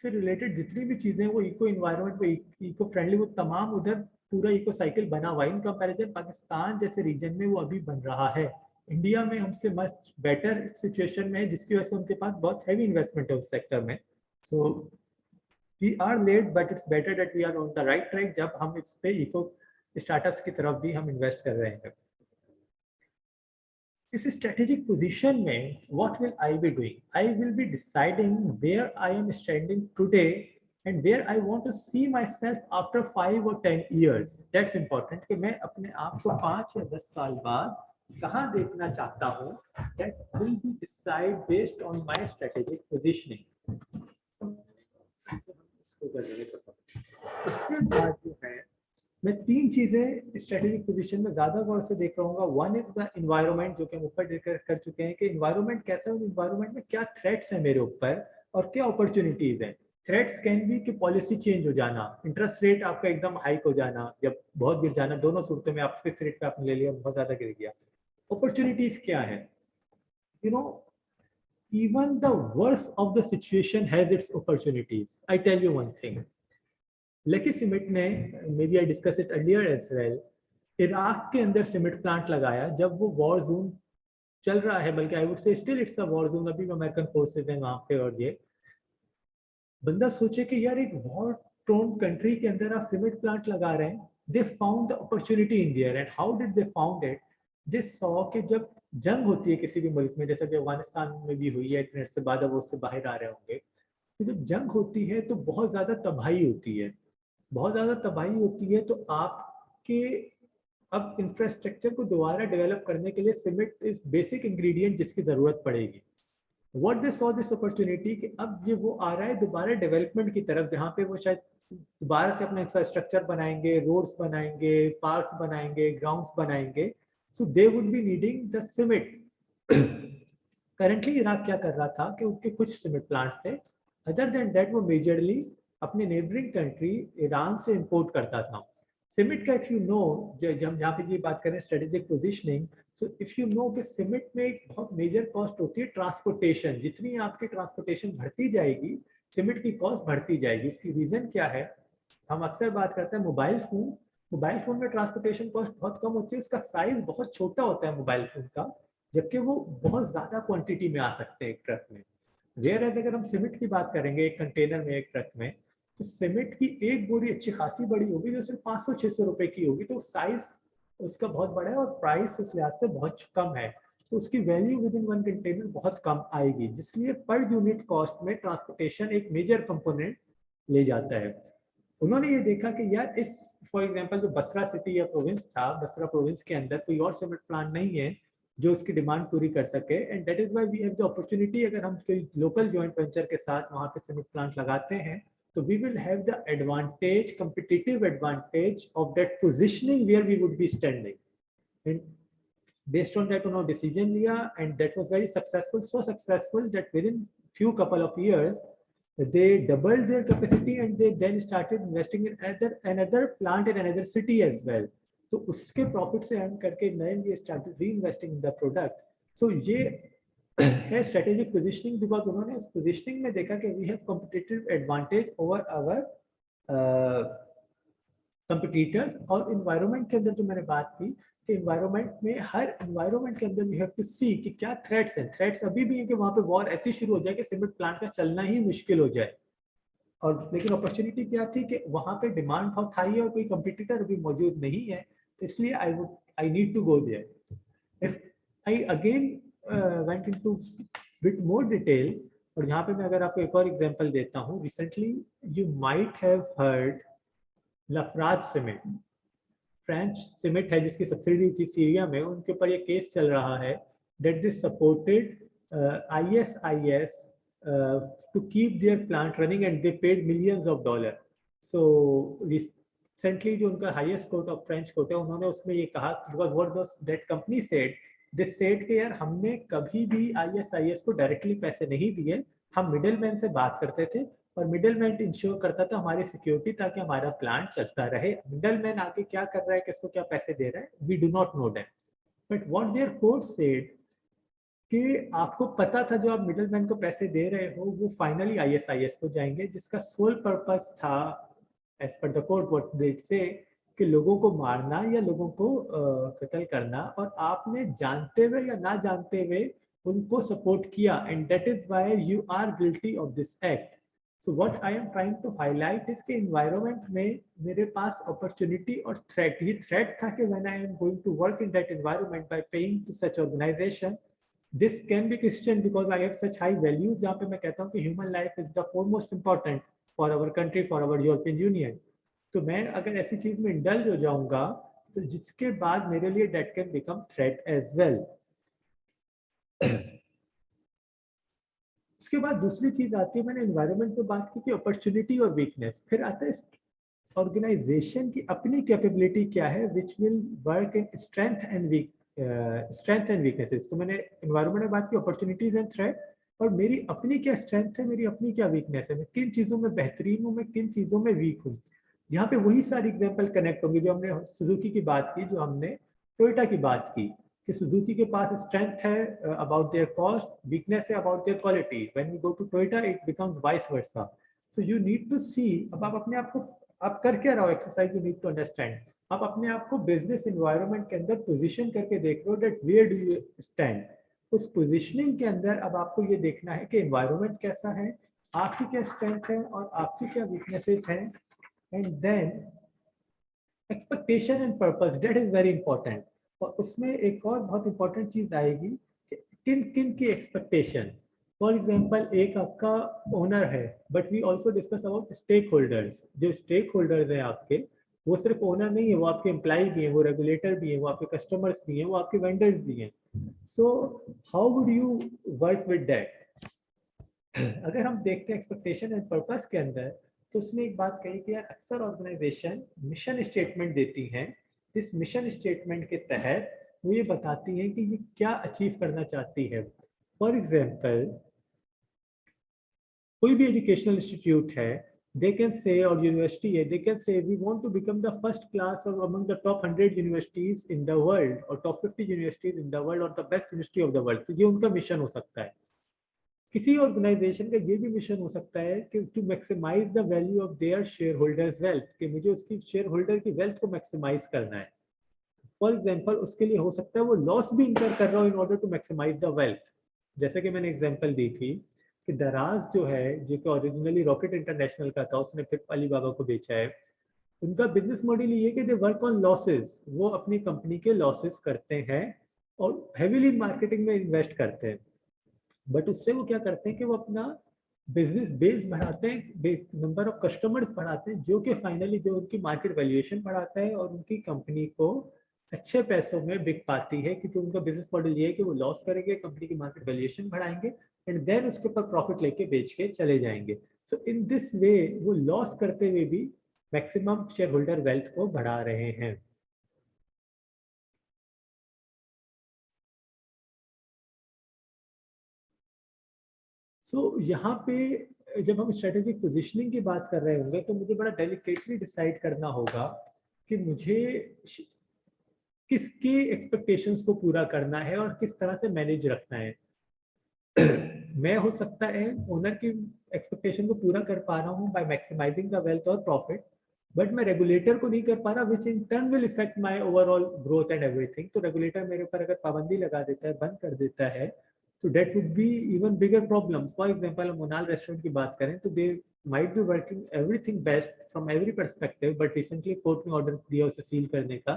से रिलेटेड जितनी भी चीजें वो इको इन्वायरमेंट में इको फ्रेंडली, वो तमाम उधर पूरा इको साइकिल बना हुआ है। इन कंपैरिजन पाकिस्तान जैसे रीजन में वो अभी बन रहा है। इंडिया में हमसे मच बेटर सिचुएशन में है, जिसकी वजह से उनके पास बहुत हैवी इन्वेस्टमेंट है उस सेक्टर में। So we are late but it's better that we are on the right track जब हम इस पे इको स्टार्टअप्स की तरफ भी हम इन्वेस्ट कर रहे हैं। इस स्ट्रेटेजिक पोजीशन में what will I be doing, I will be deciding where I am standing today and where I want to see myself after 5 or 10 years। That's important कि मैं अपने आप को 5 या 10 साल बाद कहाँ देखना चाहता हूँ। That will be decide based on my strategic positioning. इसको उसके बाद जो है मैं 3 चीजें स्ट्रेटेजिक पोजीशन में ज्यादा गौर से देख रहा हूँ। वन इज द एनवायरनमेंट, जो कि हम ऊपर डिस्कस कर चुके हैं कि एनवायरनमेंट कैसा है, एनवायरनमेंट में क्या थ्रेट्स है मेरे ऊपर और क्या अपॉर्चुनिटीज है। थ्रेट्स कैन बी कि पॉलिसी चेंज हो जाना, इंटरेस्ट रेट आपका एकदम हाइक हो जाना, जब बहुत गिर जाना, दोनों सूरतों में आप फिक्स रेट पे आपने ले लिया बहुत ज्यादा गिर गया। अपॉर्चुनिटीज क्या है? You know, even the worst of the situation has its opportunities. I tell you one thing. Lucky Cement ने, maybe I discussed it earlier as well, Iraq के अंदर सीमेंट प्लांट लगाया जब वो वॉर जोन चल रहा है, बल्कि I would say still it's a war zone, अभी अमेरिकन फोर्सेस हैं वहां पे। और ये बंदा सोचे कि यार एक वॉर प्रोन कंट्री के अंदर आप सीमेंट प्लांट लगा रहे हैं। They found the opportunity in their, and how did they found it? They saw कि जब जंग होती है किसी भी मुल्क में, जैसा कि अफगानिस्तान में भी हुई है, इंटरनेट से बाद अब उससे बाहर आ रहे होंगे, तो जब जंग होती है तो बहुत ज्यादा तबाही होती है। बहुत ज्यादा तबाही होती है तो आपके अब इंफ्रास्ट्रक्चर को दोबारा डेवलप करने के लिए सीमेंट इज बेसिक इंग्रेडिएंट जिसकी जरूरत पड़ेगी। What they saw this opportunity कि अब ये वो आ रहा है दोबारा डेवलपमेंट की तरफ, जहाँ पे वो शायद दोबारा से अपना इंफ्रास्ट्रक्चर बनाएंगे, रोड्स बनाएंगे, पार्क्स बनाएंगे, ग्राउंड्स बनाएंगे। So they would be needing the cement. Currently Iraq क्या कर रहा था कि उनके कुछ सीमेंट प्लांट्स थे, अदर देन दैट वो मेजरली अपने नेबरिंग कंट्री ईरान से इंपोर्ट करता था सीमेंट का। इफ यू नो, जब यहाँ पे ये बात करें strategic positioning, so if you know कि सीमेंट में एक बहुत मेजर कॉस्ट होती है ट्रांसपोर्टेशन। जितनी आपकी ट्रांसपोर्टेशन बढ़ती जाएगी, सीमेंट की कॉस्ट बढ़ती जाएगी। इसकी रीजन क्या है? हम अक्सर बात करते हैं मोबाइल फोन। मोबाइल फोन में ट्रांसपोर्टेशन कॉस्ट बहुत कम होती है, इसका साइज बहुत छोटा होता है मोबाइल फोन का, जबकि वो बहुत ज्यादा क्वांटिटी में आ सकते हैं एक ट्रक में। वेयर एज अगर हम सीमेंट की बात करेंगे एक कंटेनर में, एक ट्रक में, तो सीमेंट की एक बोरी अच्छी खासी बड़ी होगी जो सिर्फ 500-600 रुपए की होगी, तो साइज उसका बहुत बड़ा है और प्राइस इस लिहाज से बहुत कम है, तो उसकी value with in one container बहुत कम आएगी, जिसलिए पर यूनिट कॉस्ट में ट्रांसपोर्टेशन एक मेजर कंपोनेंट ले जाता है। उन्होंने ये देखा कि यार इस, फॉर एग्जांपल जो बसरा सिटी या प्रोविंस था, बसरा प्रोविंस के अंदर कोई और सीमेंट प्लांट नहीं है जो उसकी डिमांड पूरी कर सके, and that is why we have the opportunity. अगर हम कोई लोकल जॉइंट वेंचर के साथ वहाँ पे सीमेंट प्लांट लगाते हैं, तो we will have the advantage, competitive advantage of that positioning where we would be standing. And based on that, उन्होंने decision लिया, and that was very successful, so successful that within few couple of years they doubled their capacity, and they then started investing in another plant in another city as well. तो उसके profit से earn करके then they started reinvesting in the product. So ये है strategic positioning, because उन्होंने इस positioning में देखा कि we have competitive advantage over our competitors. और इन्वायरमेंट के अंदर जो मैंने बात की कि इन्वायरमेंट में, हर इन्वायरमेंट के अंदर वी हैव टू सी कि क्या थ्रेट्स हैं। थ्रेट्स अभी भी है कि वहाँ पे वॉर ऐसी शुरू हो जाए कि सीमेंट प्लांट का चलना ही मुश्किल हो जाए, और लेकिन अपॉर्चुनिटी क्या थी कि वहाँ पे डिमांड बहुत हाई है और कोई कंपटीटर अभी मौजूद नहीं है, तो इसलिए I need to go there. If I again went into bit more detail, और यहाँ पे मैं अगर आपको एक और एग्जांपल देता हूँ, recently you might have heard Lafarge cement, French cement है जिसकी सब्सिडी थी सीरिया में, उनके ऊपर ये केस चल रहा है that they supported ISIS to keep their plant running and they paid millions of dollars. So recently जो उनका highest court of French court है, उन्होंने उसमें ये कहा, because what that company said, they said कि यार हमने कभी भी ISIS को डायरेक्टली पैसे नहीं दिए, हम मिडिल मैन से बात करते थे और मिडिल मैन इंश्योर करता था हमारी सिक्योरिटी ताकि हमारा प्लांट चलता रहे। मिडिल मैन आगे क्या कर रहा है, किसको क्या पैसे दे रहा है, we do not know that, but what their court said कि आपको पता था जो आप मिडिल मैन को पैसे दे रहे हो वो फाइनली ISIS को जाएंगे, जिसका सोल पर्पस था as per the court what they say कि लोगों को मारना या लोगों को कत्ल करना, और आपने जानते हुए या ना जानते हुए उनको सपोर्ट किया, and that is why you are guilty of this act. So what I am trying to highlight is के एनवायरनमेंट में मेरे पास अपॉर्चुनिटी और थ्रेट, ये थ्रेट था कि when I am going to work in that environment by paying to such organization, this can be questioned because I have such high values, जहाँ पे मैं कहता हूँ कि human life is the foremost important for our country, for our European Union। तो मैं अगर ऐसी चीज में इंडल्ज हो जाऊंगा तो जिसके बाद मेरे लिए that can become threat as well। उसके बाद दूसरी चीज आती है, मैंने एनवायरनमेंट पे बात की कि अपॉर्चुनिटी और वीकनेस, फिर आता है ऑर्गेनाइजेशन की अपनी कैपेबिलिटी क्या है which will work in strength and weaknesses. तो मैंने एनवायरनमेंट में बात की अपॉर्चुनिटीज एंड थ्रेट, और मेरी अपनी क्या स्ट्रेंथ है, मेरी अपनी क्या वीकनेस है, मैं किन चीजों में बेहतरीन हूँ, मैं किन चीजों में वीक हूँ। यहाँ पे वही सारी एग्जांपल कनेक्ट होंगे जो हमने सुजुकी की बात की, जो हमने टोयोटा की बात की, कि सुजुकी के पास स्ट्रेंथ है अबाउट देयर कॉस्ट, वीकनेस है about their quality. When we go to Toyota it becomes vice versa. So you need to see, अब आप अपने आप को, आप कर क्या रहे हो, exercise you need to understand. आप अपने आप को बिजनेस एनवायरनमेंट के अंदर पोजीशन करके देख रहे हो that where do you stand. उस पोजीशनिंग के अंदर अब आपको ये देखना है कि एनवायरनमेंट कैसा है, आपकी क्या स्ट्रेंथ है और आपकी क्या वीकनेसेस हैं. And then expectation and purpose, that is very important. और उसमें एक और बहुत इंपॉर्टेंट चीज आएगी कि किन किन की एक्सपेक्टेशन. फॉर एग्जाम्पल एक आपका ओनर है, but we also discuss about stakeholders. जो स्टेक होल्डर्स हैं आपके, वो सिर्फ ओनर नहीं है, वो आपके एम्प्लॉय भी हैं, वो रेगुलेटर भी हैं, वो आपके कस्टमर्स भी हैं, वो आपके वेंडर्स भी हैं. So how would you work with that. अगर हम देखते हैं एक्सपेक्टेशन एंड पर्पस के अंदर, तो उसने एक बात कही कि यार अक्सर ऑर्गेनाइजेशन मिशन स्टेटमेंट देती हैं. इस मिशन स्टेटमेंट के तहत वो ये बताती है कि ये क्या अचीव करना चाहती है. फॉर एग्जाम्पल कोई भी एजुकेशनल इंस्टीट्यूट है, they can say, or university है, they can say we want to become the first class or among the top 100 universities in the world or top 50 universities in the world or the best university of the world. तो ये उनका mission हो सकता है. किसी organisation का ये भी मिशन हो सकता है कि to maximize the value of their shareholders wealth, कि मुझे उसकी शेयर होल्डर की वेल्थ को मैक्सिमाइज करना है. फॉर एग्जांपल उसके लिए हो सकता है वो लॉस भी इंकर कर रहा हो in order to maximize the wealth. जैसे कि मैंने एग्जांपल दी थी कि दराज जो है, जो कि ओरिजिनली रॉकेट इंटरनेशनल का था, उसने फिर अलीबाबा को बेचा है. उनका बिजनेस मॉडल ये है कि दे वर्क ऑन लॉसेस, वो अपनी कंपनी के लॉसेस करते हैं और हेवीली मार्केटिंग में इन्वेस्ट करते हैं. बट उससे वो क्या करते हैं कि वो अपना बिजनेस बेस बढ़ाते हैं, नंबर ऑफ कस्टमर्स बढ़ाते हैं, जो कि फाइनली जो उनकी मार्केट वैल्यूएशन बढ़ाता है और उनकी कंपनी को अच्छे पैसों में बिक पाती है. क्योंकि उनका बिजनेस मॉडल ये है कि वो लॉस करेंगे, कंपनी की मार्केट वैल्यूएशन बढ़ाएंगे एंड देन उसके ऊपर प्रॉफिट लेके बेच के चले जाएंगे. सो इन दिस वे वो लॉस करते हुए भी मैक्सिमम शेयर होल्डर वेल्थ को बढ़ा रहे हैं. यहाँ पे जब हम स्ट्रेटेजिक पोजीशनिंग की बात कर रहे होंगे तो मुझे बड़ा डेलिकेटली डिसाइड करना होगा कि मुझे किसकी एक्सपेक्टेशंस को पूरा करना है और किस तरह से मैनेज रखना है. मैं हो सकता है ओनर की एक्सपेक्टेशन को पूरा कर पा रहा हूँ बाय मैक्सिमाइजिंग द वेल्थ और प्रॉफिट, बट मैं रेगुलेटर को नहीं कर पा रहा, which in turn will effect my overall growth and everything. तो रेगुलेटर मेरे ऊपर अगर पाबंदी लगा देता है, बंद कर देता है, तो date would be even bigger problem. For example हम मोनाल रेस्टोरेंट की बात करें तो they might be working everything best from every perspective, but recently court ने ऑर्डर दिया उसे सील करने का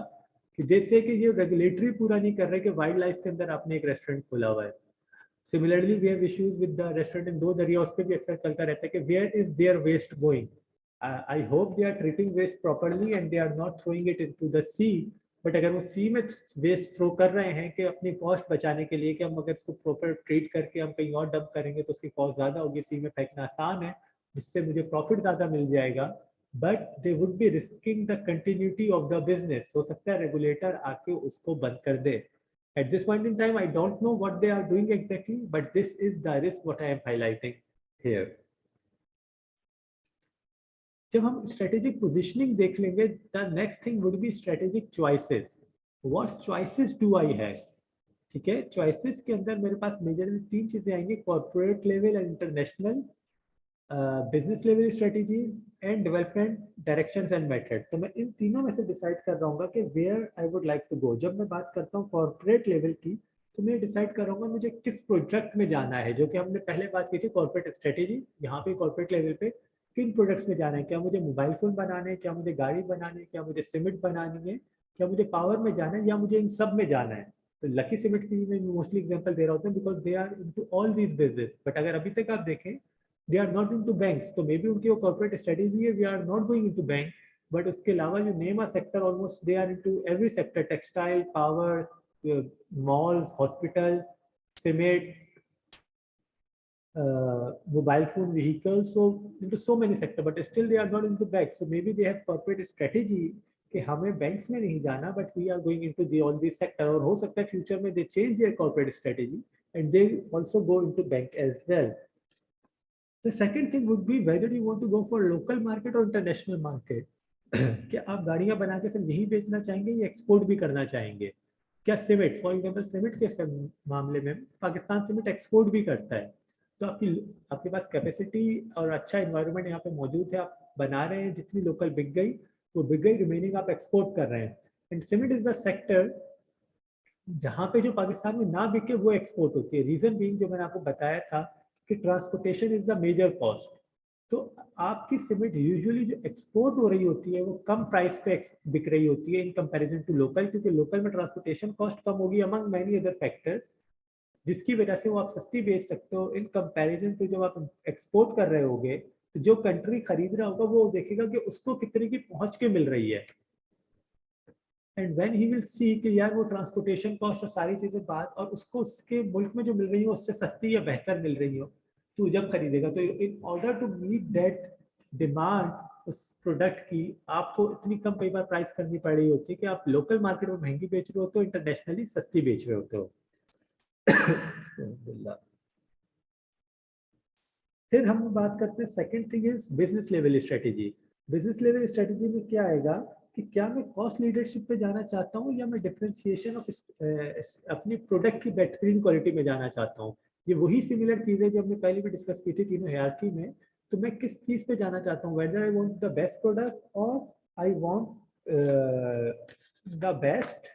कि जैसे कि ये रेगुलेटरी पूरा नहीं कर रहे कि वाइल्ड लाइफ के अंदर आपने एक रेस्टोरेंट खोला हुआ है. Similarly, we have issues with the restaurant in दो दरिया, उस पर भी अक्सर चलता रहता है कि where is their waste going. I hope they are treating waste properly and they are not throwing it into the sea. But अगर वो सी में वेस्ट थ्रो कर रहे हैं कि अपनी कॉस्ट बचाने के लिए कि हम अगर इसको प्रॉपर ट्रीट करके हम कहीं और डंप करेंगे तो उसकी कॉस्ट ज़्यादा होगी, सी में फेंकना आसान है जिससे मुझे प्रॉफिट ज़्यादा मिल जाएगा, but they would B risking the continuity of the business. हो सकता है रेगुलेटर आके उसको बंद कर दे. At this point in time, I don't know what they are doing exactly, but this is the risk what I am highlighting here. जब हम strategic positioning देख लेंगे, the next thing would be strategic choices. What choices do I have? ठीक है, choices के अंदर मेरे पास majorly तीन चीजें आएंगी: corporate level and international, business level strategy and development directions and method. तो मैं इन तीनों में से डिसाइड कर रहा हूँ कि where I would like to go. जब मैं बात करता हूँ कॉर्पोरेट लेवल की, तो मैं डिसाइड कर रहा हूँ मुझे किस प्रोजेक्ट में जाना है, जो कि हमने पहले बात की थी कॉर्पोरेट स्ट्रेटेजी. यहाँ पे कॉर्पोरेट लेवल पे किन प्रोडक्ट्स में जाना है, क्या मुझे मोबाइल फोन बनाने हैं, क्या मुझे गाड़ी बनानी है, क्या मुझे सीमेंट बनानी है, क्या मुझे पावर में जाना है, या मुझे इन सब में जाना है. तो लकी सीमेंट की मैं मोस्टली एग्जांपल दे रहा होता हूँ because they are into all these business. But अगर अभी तक आप देखें they are not into banks, तो मे बी उनकी वो corporate strategy है we are not going into bank, but उसके अलावा you name a sector almost they are into every sector: textile, power, malls, hospital, cement, mobile phone, vehicles, so into so many sector, but still they are not into banks. So maybe they have corporate strategy कि हमें banks में नहीं जाना, but we are going into the all these sector. और हो सकता है future में they change their corporate strategy and they also go into bank as well. The second thing would be whether you want to go for local market or international market. क्या आप गाड़ियां बना के सिर्फ यहीं बेचना चाहेंगे या एक्सपोर्ट भी करना चाहेंगे. क्या सीमेंट, फॉर एग्जांपल सीमेंट के मामले में पाकिस्तान सीमेंट एक्सपोर्ट भी करता है, तो आपकी आपके पास कैपेसिटी और अच्छा इन्वायरमेंट यहाँ पे मौजूद है, आप बना रहे हैं, जितनी लोकल बिक गई वो बिक गई, रिमेनिंग आप एक्सपोर्ट कर रहे हैं। And cement is the sector जहाँ पे जो पाकिस्तान में ना बिके वो एक्सपोर्ट होती है। रीजन बीइंग जो मैंने आपको बताया था कि transportation is the major cost. तो आपकी सीमेंट यूजुअली जो एक्सपोर्ट हो रही होती है वो कम प्राइस पे बिक रही होती है इन कंपैरिजन टू लोकल, क्योंकि लोकल में ट्रांसपोर्टेशन कॉस्ट कम होगी अमंग मैनी अदर फैक्टर्स, जिसकी वजह से वो आप सस्ती बेच सकते हो इन कंपैरिजन टू जब आप एक्सपोर्ट कर रहे होगे। तो जो कंट्री खरीद रहा होगा वो देखेगा कि उसको कितने की पहुंच के मिल रही है, and when he will see कि यार वो ट्रांसपोर्टेशन कॉस्ट और सारी चीजें बात, और उसको उसके मुल्क में जो मिल रही हो उससे सस्ती या बेहतर मिल रही हो, तो जब खरीदेगा। तो in order to meet that demand उस प्रोडक्ट की, आपको इतनी कम कई बार प्राइस करनी पड़ रही होती है कि आप लोकल मार्केट में महंगी बेच रहे हो तो इंटरनेशनली सस्ती बेच रहे होते हो। फिर हम बात करते हैं second thing is business level strategy. Business level strategy में क्या आएगा कि क्या मैं कॉस्ट लीडरशिप पे जाना चाहता हूँ या मैं डिफरेंशिएशन ऑफ अपनी प्रोडक्ट की बेहतरीन क्वालिटी में जाना चाहता हूँ। ये वही सिमिलर चीजें जो हमने पहले भी डिस्कस की थी तीनों हायरार्की में। तो मैं किस चीज पे जाना चाहता हूँ, whether I want the best product और I want the best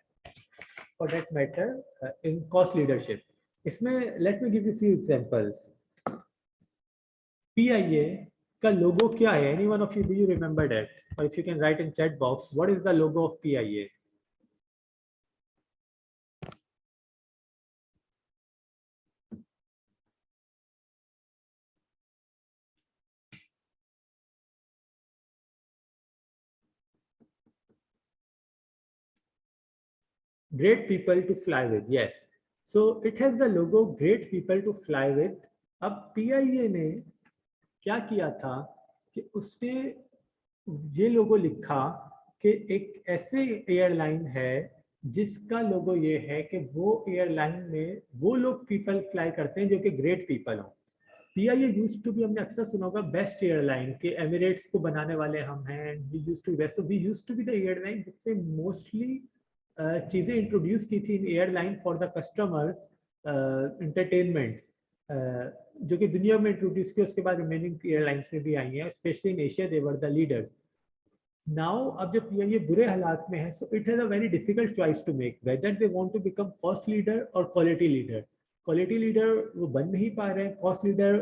for that matter in cost leadership. इसमें let me give you few examples. PIA का लोगो क्या है? Any one of you, do you remember that? Or if you can write in chat box, what is the logo of PIA? Great people to fly with. Yes. So it has the logo great people to fly with. अब PIA ने क्या किया था कि उसने ये लोगो लिखा कि एक ऐसे एयरलाइन है जिसका लोगो ये है कि वो एयरलाइन में वो लोग पीपल फ्लाई करते हैं जो कि ग्रेट पीपल हो। PIA यूज्ड टू बी, हमने अक्सर सुना होगा बेस्ट एयरलाइन के, एमिरेट्स को बनाने वाले हम हैं, वी यूज्ड टू बेस्ट, तो we used to be the airline जिससे मोस्टली चीजें इंट्रोड्यूस की थी in airline for the customers entertainment, जो कि दुनिया में इंट्रोड्यूस की, उसके बाद रिमेनिंग एयरलाइंस में भी आई हैं, especially in Asia they were the leaders. Now अब जब PIA बुरे हालात में है, so it has a very difficult choice to make whether they want to become cost leader और क्वालिटी लीडर। क्वालिटी लीडर वो बन नहीं पा रहे हैं, कॉस्ट लीडर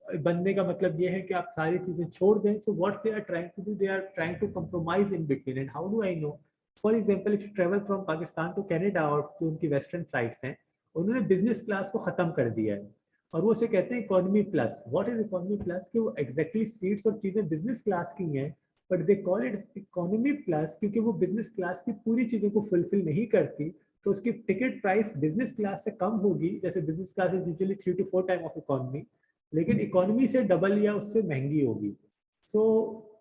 बनने का मतलब ये है कि आप सारी चीजें छोड़ दें। So what they are trying to do, they are trying to compromise in between. And how do I know? For example if you travel from Pakistan to Canada और जो उनकी वेस्टर्न फ्लाइट्स हैं, उन्होंने बिजनेस क्लास को खत्म कर दिया है और वो उसे कहते हैं economy plus. What is economy plus? कि वो एग्जैक्टली सीट्स और चीजें बिजनेस क्लास की हैं, but they call it economy plus क्योंकि वो बिजनेस क्लास की पूरी चीजों को फुलफिल नहीं करती। तो उसकी टिकट प्राइस बिजनेस क्लास से कम होगी, जैसे business class is usually 3 to 4 time of economy, लेकिन इकोनॉमी से डबल या उससे महंगी होगी। So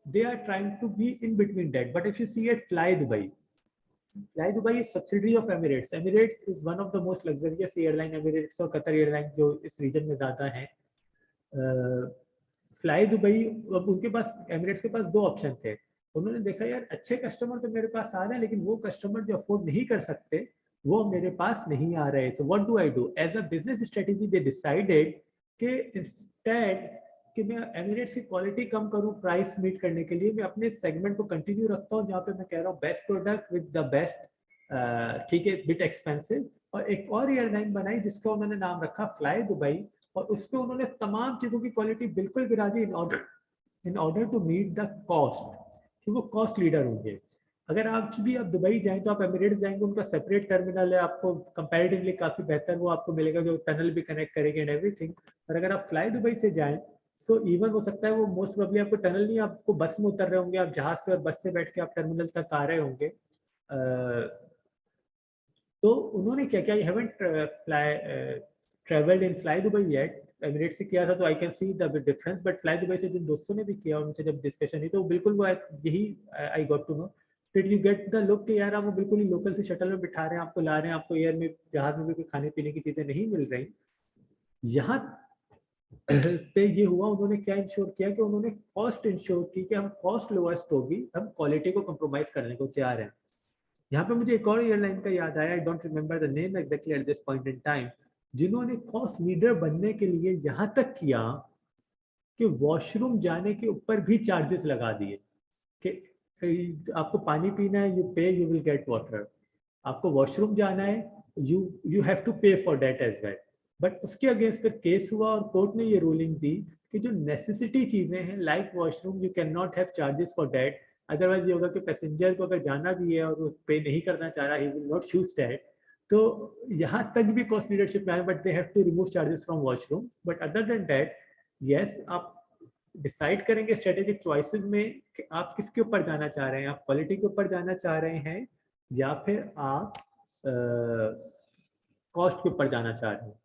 they are trying to be in between that. But if you see at fly Dubai, fly Dubai is subsidiary of Emirates. Emirates is one of the most luxurious airline, Emirates और Qatar airline जो इस reason में ज्यादा है। Fly Dubai, अब उनके पास, Emirates के पास दो ऑप्शन थे। उन्होंने देखा यार अच्छे कस्टमर तो मेरे पास आ रहे हैं, लेकिन वो कस्टमर जो अफोर्ड नहीं कर सकते वो मेरे पास नहीं आ रहे। So what do I do? As a business strategy they decided कि इंस्टेड कि मैं एमिरेट्स की क्वालिटी कम करूं प्राइस मीट करने के लिए, मैं अपने सेगमेंट को कंटिन्यू रखता हूं जहां पे मैं कह रहा हूं best product with the best, ठीक है, बिट एक्सपेंसिव। और एक और एयरलाइन बनाई जिसका उन्होंने नाम रखा फ्लाई दुबई, और उस पर उन्होंने तमाम चीज़ों की क्वालिटी बिल्कुल गिरा दी in order to meet the cost, कि वो कॉस्ट लीडर होंगे। अगर आप भी आप दुबई जाएं तो आप एमिरेट्स जाएंगे, उनका सेपरेट टर्मिनल है, आपको कंपैरेटिवली काफ़ी बेहतर वो आपको मिलेगा, जो टनल भी कनेक्ट करेगी एंड एवरीथिंग। और अगर आप फ्लाई दुबई से जाएं, सो इवन हो सकता है वो मोस्ट प्रोबेबली आपको टनल नहीं, आपको बस में उतर रहे होंगे, आप जहाज से और बस से बैठ के आप टर्मिनल तक आ रहे होंगे। तो उन्होंने क्या किया, I haven't travelled in fly Dubai yet, Emirates से किया था तो I can see the difference, but fly Dubai से जिन दोस्तों ने भी किया उनसे जब डिस्कशन हुई तो बिल्कुल वो यही I got to know that you get the look कि यार आप वो बिल्कुल ही लोकल से शटल में बिठा रहे हैं, आपको ला रहे हैं, आपको एयर में जहाज में भी कोई खाने पीने की चीजें नहीं मिल रही। यहाँ पे ये हुआ, उन्होंने क्या इंश्योर किया कि उन्होंने कॉस्ट इंश्योर की कि हम कॉस्ट लोएस्ट होगी, हम क्वालिटी को कंप्रोमाइज करने को तैयार हैं। यहाँ पे मुझे एक और एयरलाइन का याद आया, I don't remember the name exactly at this point in time, जिन्होंने कॉस्ट लीडर बनने के लिए यहाँ तक किया कि वॉशरूम जाने के ऊपर भी चार्जेस लगा दिए कि आपको पानी पीना है, you pay, you will get water, आपको वॉशरूम जाना है, you you have to pay for that as well. But उसके अगेंस्ट फिर केस हुआ और कोर्ट ने ये रूलिंग दी कि जो नेसेसिटी चीजें हैं like washroom, you can not have charges for that. Otherwise ये होगा कि पैसेंजर को अगर जाना भी है और वो पे नहीं करना चाह रहा, he will not choose that. तो यहाँ तक भी कॉस्ट लीडरशिप में है, but they have to remove charges from washroom. But other than that, yes, आप डिसाइड करेंगे स्ट्रेटेजिक चॉइसेस में कि आप किसके ऊपर जाना चाह रहे हैं, आप क्वालिटी के ऊपर जाना चाह रहे हैं या फिर आप कॉस्ट के ऊपर जाना चाह रहे हैं।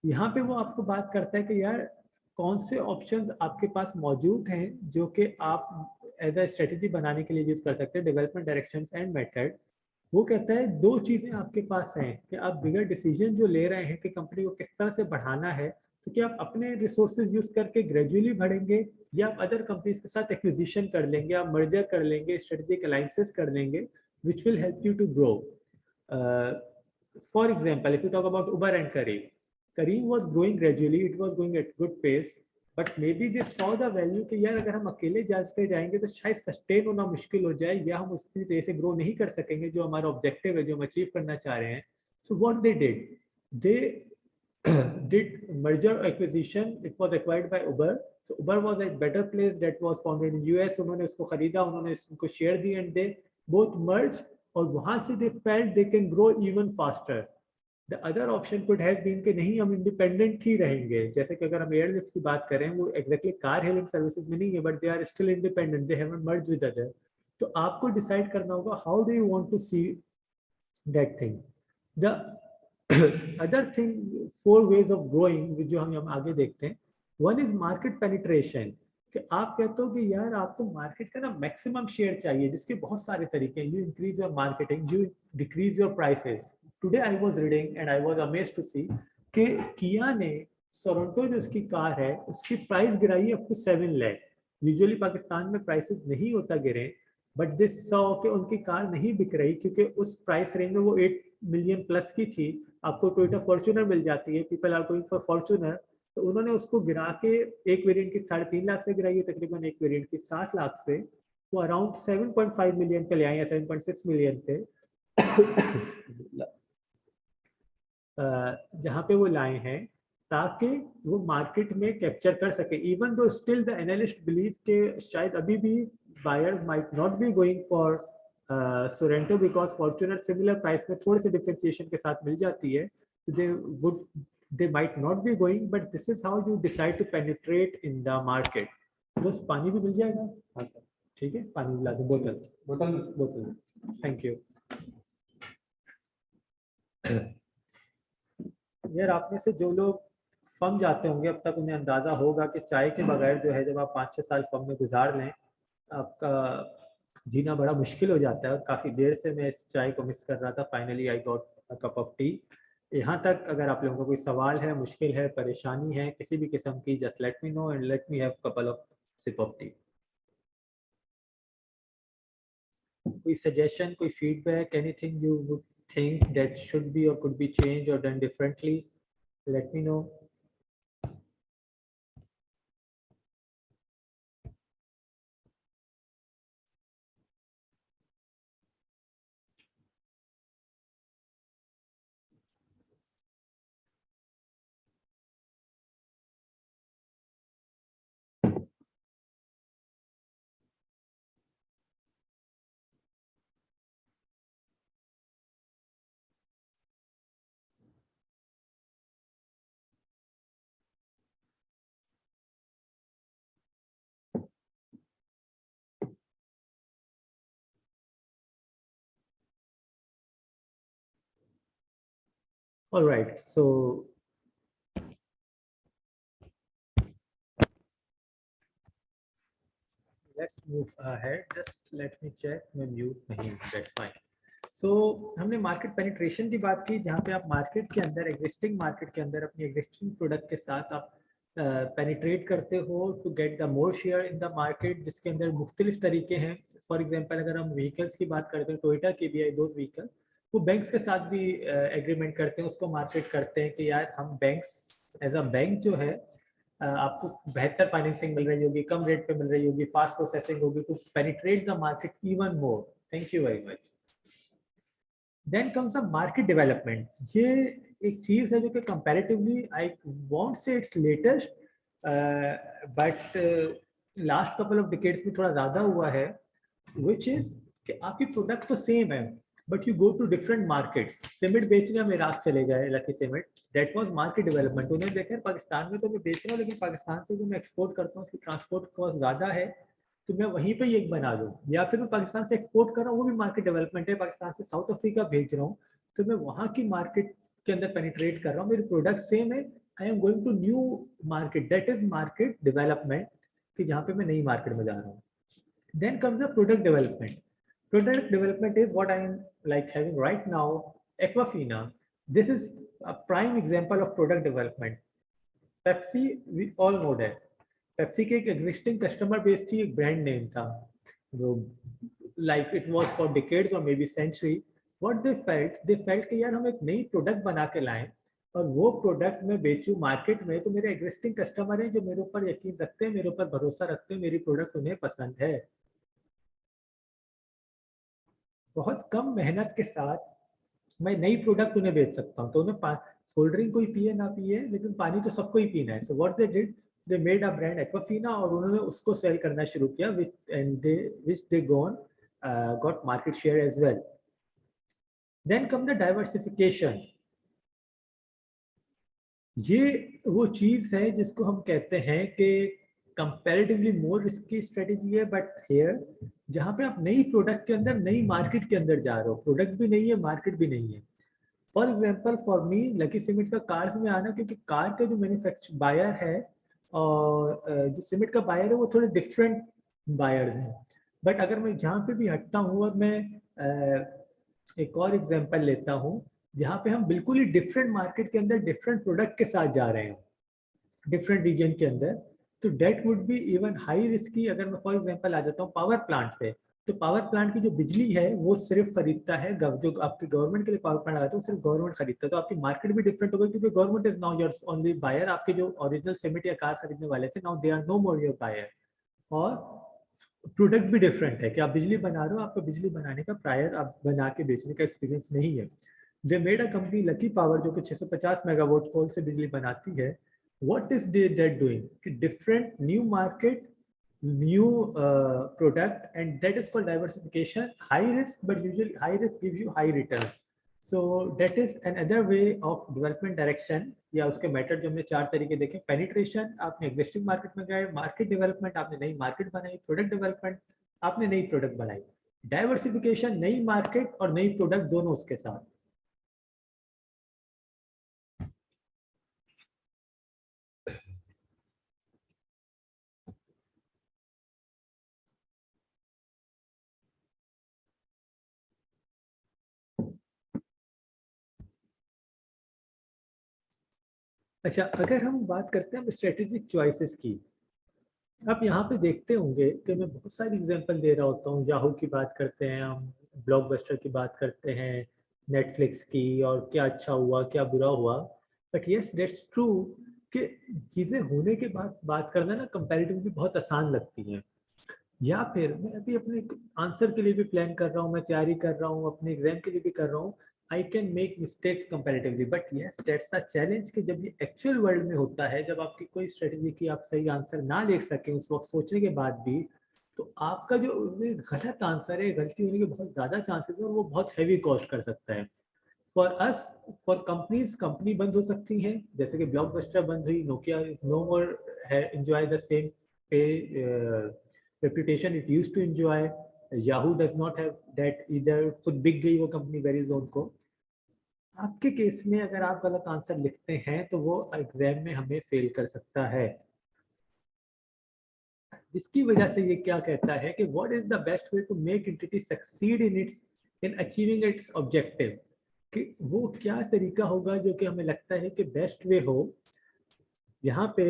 यहाँ पे वो आपको बात करता है कि यार कौन से ऑप्शंस आपके पास मौजूद हैं जो कि आप एज अ स्ट्रेटेजी बनाने के लिए यूज कर सकते हैं, डेवलपमेंट डायरेक्शंस एंड मेथड। वो कहता है दो चीजें आपके पास हैं कि आप बिगर डिसीजन जो ले रहे हैं कि कंपनी को किस तरह से बढ़ाना है, तो क्या आप अपने रिसोर्सेज यूज करके ग्रेजुअली बढ़ेंगे या आप अदर कंपनीज के साथ एक्विजिशन कर लेंगे, आप मर्जर कर लेंगे, स्ट्रेटेजिक अलायंसेस कर लेंगे which will help you to grow. For example, if you talk about Uber and Careem, Kareem was growing gradually, it was going at good pace, but maybe they saw the value कि यार अगर हम अकेले जाते जाएंगे तो शायद sustain होना मुश्किल हो जाए या हम उसकी तेजी से ग्रो नहीं कर सकेंगे जो हमारा ऑब्जेक्टिव है, जो हम अचीव करना चाह रहे हैं। सो what they did, they did merger acquisition, it was acquired by Uber, so Uber was a better place that was founded in US, उन्होंने उसको खरीदा, उन्होंने उसको share the and they both merged और वहां से they felt they can grow even faster। The other option could have been कि नहीं हम इंडिपेंडेंट ही रहेंगे, जैसे कि अगर हम एयरलिफ्ट की बात करें वो एग्जैक्टली कार हेलिंग सर्विसेज में नहीं है but they are still independent, they haven't merged with other. तो आपको डिसाइड करना होगा how do you want to see that thing. The other thing, four ways of growing जो हम आगे देखते हैं, वन इज मार्केट पेनिट्रेशन, कि आप कहते हो कि यार आपको मार्केट का ना मैक्सिमम शेयर चाहिए, जिसके बहुत सारे तरीके हैं। You increase your marketing, you decrease your prices. Today I was reading and I was amazed to see कि किया ने सोरेंटो जो उसकी कार है उसकी प्राइस गिराई है up to 7 lakh. Usually Pakistan में प्राइसेस नहीं होता गिरे, बट दिस सॉ कि उनकी कार नहीं बिक रही क्योंकि उस प्राइस रेंज में वो 8 मिलियन प्लस की थी। आपको टोयोटा फॉर्च्यूनर मिल जाती है, people are going for Fortuner, तो उन्होंने उसको गिरा के एक वेरिएंट की 3.5 लाख से गिराई है, तकरीबन एक वेरिएंट की 7 लाख से, वो अराउंड 7.5 मिलियन पे ले आए या 7.6 मिलियन पे जहाँ पे वो लाए हैं ताकि वो मार्केट में कैप्चर कर सके। Even though still the analyst believe के शायद अभी भी buyer might not be going for Sorento because Fortuner similar price में थोड़े से डिफरेंशिएशन के साथ मिल जाती है, तो they might not be going, but this is how you decide to penetrate in the market। दोस्त पानी भी मिल जाएगा? हाँ सर, ठीक है, पानी मिला दो, बोतल बोतल बोतल, थैंक यू। यार आप में से जो लोग फर्म जाते होंगे अब तक उन्हें अंदाजा होगा कि चाय के बगैर जो है जब आप 5-6 साल फर्म में गुजार लें आपका जीना बड़ा मुश्किल हो जाता है। और काफ़ी देर से मैं इस चाय को मिस कर रहा था, finally I got a cup of T. यहाँ तक अगर आप लोगों को कोई सवाल है, मुश्किल है, परेशानी है किसी भी किस्म की, just let me know and let me have couple of sip of tea. कोई सजेशन, कोई feedback, anything you would think that should be or could be changed or done differently, let me know। All right, so let's move ahead, just let me check, मैं mute नहीं हूँ, that's fine। So हमने market penetration की बात की, जहाँ पे आप मार्केट के अंदर, एग्जिस्टिंग मार्केट के अंदर अपनी एग्जिस्टिंग प्रोडक्ट के साथ आप पेनिट्रेट करते हो to get the more share in the market, जिसके अंदर मुख्तलिफ तरीके हैं। फॉर एग्जांपल अगर हम व्हीकल्स की बात करते हैं, टोयोटा की भी है दोज व्हीकल, वो बैंक्स के साथ भी एग्रीमेंट करते हैं, उसको मार्केट करते हैं कि यार हम बैंक्स एज अ बैंक जो है आपको बेहतर फाइनेंसिंग मिल रही होगी, कम रेट पे मिल रही होगी, फास्ट प्रोसेसिंग होगी, to penetrate the market even more. Thank you very much. Then comes the market development. ये एक चीज है जो कि comparatively I won't say it's latest, but last couple of decades में थोड़ा ज्यादा हुआ है, विच इज कि आपकी प्रोडक्ट तो सेम है but you go to different markets. Cement बेचने हम इराक चले गए, Lucky cement, that was market development. उन्होंने देखा पाकिस्तान में तो मैं बेच रहा हूँ, लेकिन पाकिस्तान से जो मैं एक्सपोर्ट करता हूँ उसकी ट्रांसपोर्ट कॉस्ट ज्यादा है, तो मैं वहीं पे ही एक बना लूँ। या फिर मैं पाकिस्तान से एक्सपोर्ट कर रहा हूँ, वो भी मार्केट डेवलपमेंट है, पाकिस्तान से साउथ अफ्रीका भेज रहा हूँ, तो मैं वहाँ की मार्केट के अंदर पेनिट्रेट कर रहा हूँ, मेरी प्रोडक्ट सेम है, I am going to new market, that is market development, कि जहाँ पे मैं नई मार्केट में जा रहा हूँ। Then comes the product development. Product development is what I am like having right now, Aquafina. This is a prime example of product development. Pepsi, we all know that. Pepsi के एक existing customer base थी, एक brand name था, जो like it was for decades or maybe century. What they felt कि यार हम एक नई product बना के लाएं और वो प्रोडक्ट मैं बेचूं मार्केट में, तो मेरे एग्जिस्टिंग कस्टमर हैं जो मेरे ऊपर यकीन रखते हैं, मेरे ऊपर भरोसा रखते हैं, मेरी प्रोडक्ट उन्हें पसंद है। बहुत कम मेहनत के साथ मैं नई प्रोडक्ट उन्हें बेच सकता हूँ। तो उन्हें कोल्ड ड्रिंक कोई पिए ना पिए, लेकिन पानी तो सबको ही पीना है। So what they did, they made a brand Aquafina, और उन्होंने उसको सेल करना शुरू किया, which they got market share as well. Then come the diversification. ये वो चीज है जिसको हम कहते हैं कि कंपैरेटिवली मोर रिस्की स्ट्रेटेजी है, बट हियर जहाँ पे आप नई प्रोडक्ट के अंदर नई मार्केट के अंदर जा रहे हो, प्रोडक्ट भी नहीं है, मार्केट भी नहीं है। For example for me lucky cement का कार्स में आना, क्योंकि कार का जो मैन्युफैक्चर बायर है और जो सीमेंट का बायर है वो थोड़े डिफरेंट बायर्स हैं। बट अगर मैं जहाँ पे भी हटता हूँ और मैं एक और एग्जांपल लेता हूँ जहाँ पे हम बिल्कुल ही डिफरेंट मार्केट के अंदर डिफरेंट प्रोडक्ट के साथ जा रहे हैं, डिफरेंट रीजन के अंदर, तो date would be even high risky. अगर मैं फॉर एग्जांपल आ जाता हूँ पावर प्लांट पे, तो पावर प्लांट की जो बिजली है वो सिर्फ खरीदता है जो आपके गवर्नमेंट के लिए पावर प्लांट आता है, सिर्फ गवर्नमेंट खरीदता है, तो आपकी मार्केट भी डिफरेंट होगी, क्योंकि government is now your only buyer. आपके जो ओरिजिनल सीमेंट या कार खरीदने वाले थे, now they are no more your buyer. और प्रोडक्ट भी डिफरेंट है कि आप बिजली बना रहे हो, आपको बिजली बनाने का प्रायर आप बना के बेचने का एक्सपीरियंस नहीं है। दे made a company lucky power जो कि 650 मेगावाट कोल से बिजली बनाती है। व्हाट इज दैट डूइंग कि different new market, new product, and that is called diversification. High risk, but usually high risk give you high return. So that is another way of development direction, या उसके method जो हमने 4 तरीके देखे। Penetration, आपने existing market में गए, market development, आपने नई मार्केट बनाई, प्रोडक्ट डेवलपमेंट, आपने नई प्रोडक्ट बनाई, डाइवर्सिफिकेशन, नई मार्केट और नई प्रोडक्ट दोनों उसके साथ। अच्छा, अगर हम बात करते हैं स्ट्रेटेजिक चॉइसेस की, आप यहाँ पे देखते होंगे कि मैं बहुत सारी एग्जांपल दे रहा होता हूँ। याहू की बात करते हैं हम, ब्लॉकबस्टर की बात करते हैं, नेटफ्लिक्स की, और क्या अच्छा हुआ क्या बुरा हुआ। बट यस दैट्स ट्रू कि चीज़ें होने के बाद बात करना ना कंपैरेटिवली बहुत आसान लगती हैं। या फिर मैं अभी अपने आंसर के लिए भी प्लान कर रहा हूँ, मैं तैयारी कर रहा हूँ, अपने एग्जाम के लिए भी कर रहा हूँ, I can make mistakes comparatively, but yes that's a challenge कि जब ये एक्चुअल वर्ल्ड में होता है, जब आपकी कोई स्ट्रेटेजी की आप सही आंसर ना लिख सकें उस वक्त सोचने के बाद भी, तो आपका जो गलत आंसर है, गलती होने के बहुत ज़्यादा चांसेस है और वो बहुत हैवी कॉस्ट कर सकता है। For us, for companies, company बंद हो सकती हैं, जैसे कि ब्लॉकबस्टर बंद हुई, Nokia no more enjoy the same पे reputation it used to enjoy. Yahoo does not have that either, खुद बिक गई वो कंपनी वेरिजोन को। आपके केस में अगर आप गलत आंसर लिखते हैं तो वो एग्जाम में हमें फेल कर सकता है, जिसकी वजह से ये क्या कहता है कि what is the best way to make entity succeed in its, in achieving its objective, कि वो क्या तरीका होगा जो कि हमें लगता है कि बेस्ट वे हो, यहाँ पे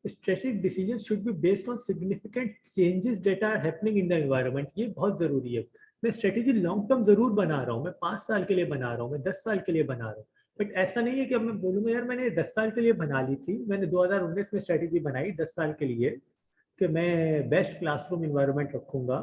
strategic decisions should be based on significant changes that are happening in the environment. ये बहुत जरूरी है. मैं स्ट्रेटेजी लॉन्ग टर्म जरूर बना रहा हूँ, मैं 5 साल के लिए बना रहा हूँ, मैं 10 साल के लिए बना रहा हूँ, बट ऐसा नहीं है कि अब मैं बोलूंगा यार मैंने 10 साल के लिए बना ली थी, मैंने 2019 में स्ट्रेटेजी बनाई 10 साल के लिए कि मैं बेस्ट क्लासरूम इन्वायरमेंट रखूंगा,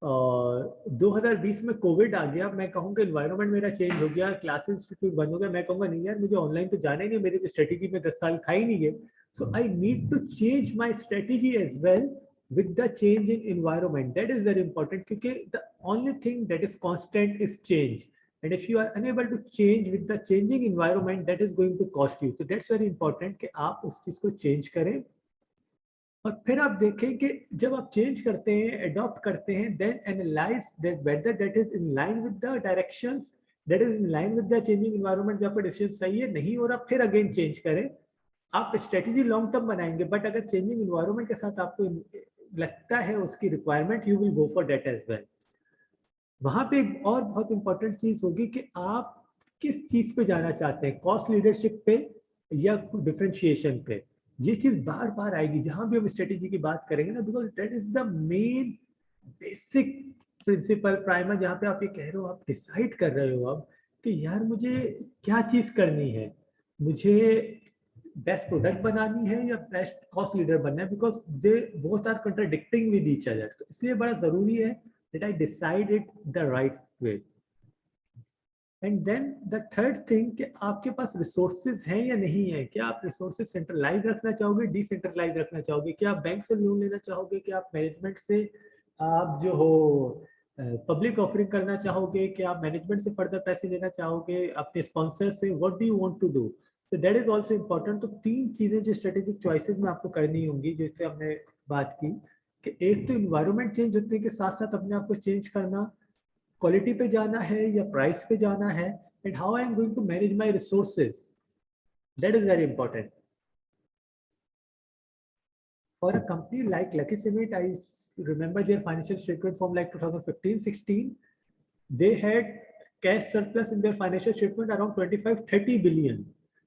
और 2020 में कोविड आ गया, मैं कहूँगा इन्वायरमेंट मेरा चेंज हो गया, क्लास इंस्टीट्यूट बंद हो गया, मैं कहूँगा नहीं यार मुझे ऑनलाइन तो जाना ही नहीं, मेरी तो स्ट्रेटेजी में 10 साल था ही नहीं है. So I need to change my strategy as well with the change in environment. That is very important क्योंकि the only thing that is constant is change, and if you are unable to change with the changing environment, that is going to cost you. So that's very important कि आप उस चीज को change करें, और फिर आप देखें कि जब आप चेंज करते हैं, अडॉप्ट करते हैं, then analyse that whether that is in line with the directions, that is in line with the changing environment. जब आपका डिसीजन सही है, नहीं हो रहा, फिर अगेन चेंज करें. आप स्ट्रेटेजी लॉन्ग टर्म बनाएंगे, बट अगर चेंजिंग एनवायरनमेंट के साथ आपको लगता है उसकी requirement, you will go for that as well. वहां पे एक और बहुत इंपॉर्टेंट चीज होगी कि आप किस चीज पे जाना चाहते हैं, कॉस्ट लीडरशिप पे या डिफरेंशिएशन पे. ये चीज बार बार आएगी जहां भी हम स्ट्रेटेजी की बात करेंगे ना, because that is the main basic principle primer, जहाँ पे आप ये कह रहे हो, आप डिसाइड कर रहे हो अब कि यार मुझे क्या चीज करनी है, मुझे बेस्ट प्रोडक्ट बनानी है या बेस्ट कॉस्ट लीडर बनना है, because they both are contradicting with each other. तो इसलिए बड़ा जरूरी है that I decide it the right way. And then the third thing कि आपके पास रिसोर्सेज हैं या नहीं है. क्या आप रिसोर्सेज सेंट्रलाइज रखना चाहोगे, डिसेंट्रलाइज रखना चाहोगे, क्या आप बैंक से लोन लेना चाहोगे, क्या आप मैनेजमेंट से आप जो हो पब्लिक ऑफरिंग करना चाहोगे, क्या आप मैनेजमेंट से फर्दर पैसे लेना चाहोगे, अपने स्पॉन्सर से, what do you want to do. So that is also important. तो 3 चीजें जो स्ट्रेटेजिक चॉइसेस में आपको करनी होंगी, जिससे हमने बात की कि एक तो इन्वायरमेंट चेंज होने के साथ साथ अपने आप को चेंज करना, क्वालिटी पे जाना है या प्राइस पे जाना है, and how I am going to manage my resources. That is very important. For a company like Lucky Cement, I remember their financial statement from like 2015-16. They had cash surplus in their financial statement around 25-30 billion,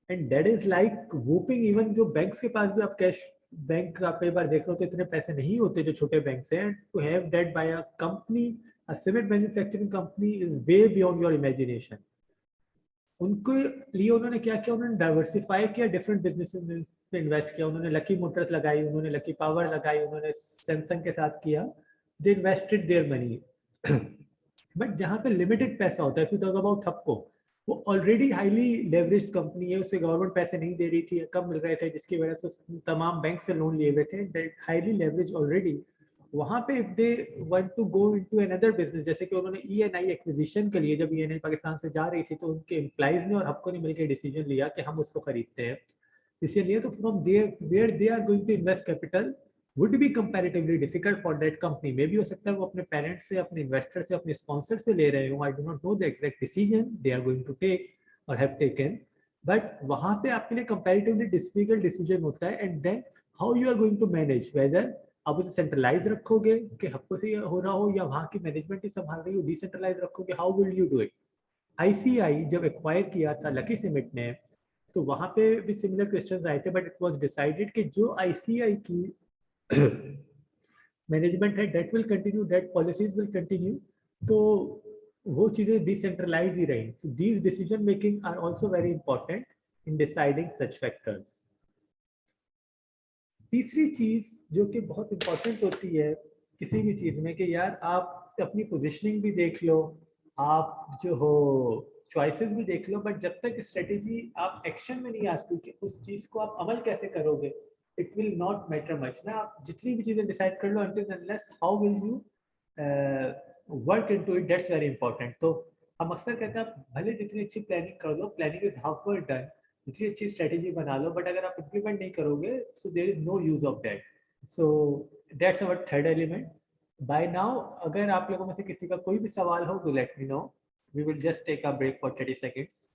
and that is like whooping. Even जो banks के पास भी आप cash, bank आप कई बार देख रहे हो तो इतने पैसे नहीं होते जो छोटे बैंक से. And to have that buy a company, a cement manufacturing company, is way beyond your imagination. उनके लिए उन्होंने क्या किया, उन्होंने डाइवर्सिफाई किया, डिफरेंट बिजनेसेस में इन्वेस्ट किया. उन्होंने लकी मोटर्स लगाई, उन्होंने लकी पावर लगाई, उन्होंने सैमसंग के साथ किया. दे इन्वेस्टेड देयर मनी. बट जहाँ पे लिमिटेड पैसा होता है, फिर टॉक अबाउट हपको, वो ऑलरेडी हाईली लेवरेज्ड कंपनी है, उसे गवर्नमेंट पैसे नहीं दे रही थी, कम मिल रहे थे, जिसकी वजह से तमाम बैंक से लोन लिए हुए थे, हाईली लेवरेज ऑलरेडी. वहां पे if they want to go into another business, जैसे कि उन्होंने ईएनआई एक्विजिशन के लिए, जब ईएनआई पाकिस्तान से जा रही थी, तो उनके एम्प्लॉइज ने और हपको ने मिलकर डिसीजन लिया कि हम उसको खरीदते हैं. इसलिए तो from there where they are going to invest capital would be comparatively difficult for that company. Maybe हो सकता है वो अपने पेरेंट्स से, अपने इन्वेस्टर से, अपने स्पॉन्सर से ले रहे हो. I do not know the exact decision they are going to take or have taken. But वहाँ पे आपके लिए comparatively difficult decision होता है. And then how you are going to manage, whether आप उसे सेंट्रलाइज रखोगे कि हफ्तों से हो रहा हो, या वहाँ की मैनेजमेंट ही संभाल रही हो, डिसेंट्रलाइज रखोगे, how will you do it. ICI जब एक्वायर किया था लकी सीमेंट ने, तो वहाँ पे भी सिमिलर क्वेश्चंस आए थे, बट इट वाज डिसाइडेड कि जो आईसीआई की मैनेजमेंट है, that will continue, that policies will continue. तो वो चीजें डिसेंट्रलाइज ही रही. So these decision making are also very important in deciding such factors. तीसरी चीज जो कि बहुत इंपॉर्टेंट होती है किसी भी चीज में, कि यार आप अपनी पोजीशनिंग भी देख लो, आप जो हो चॉइसेस भी देख लो, बट जब तक स्ट्रेटेजी आप एक्शन में नहीं आती कि उस चीज को आप अमल कैसे करोगे, it will not matter much ना. आप जितनी भी चीजें डिसाइड कर लो, until unless how will you work into it, that's very important. तो हम अक्सर कहते हैं आप भले जितनी अच्छी प्लानिंग कर लो, planning is half work done, जितनी अच्छी स्ट्रेटेजी बना लो, बट अगर आप इम्प्लीमेंट नहीं करोगे, so there is no use of that. So that's our third element. By now अगर आप लोगों में से किसी का कोई भी सवाल हो तो let me know. We will just take a break for 30 seconds.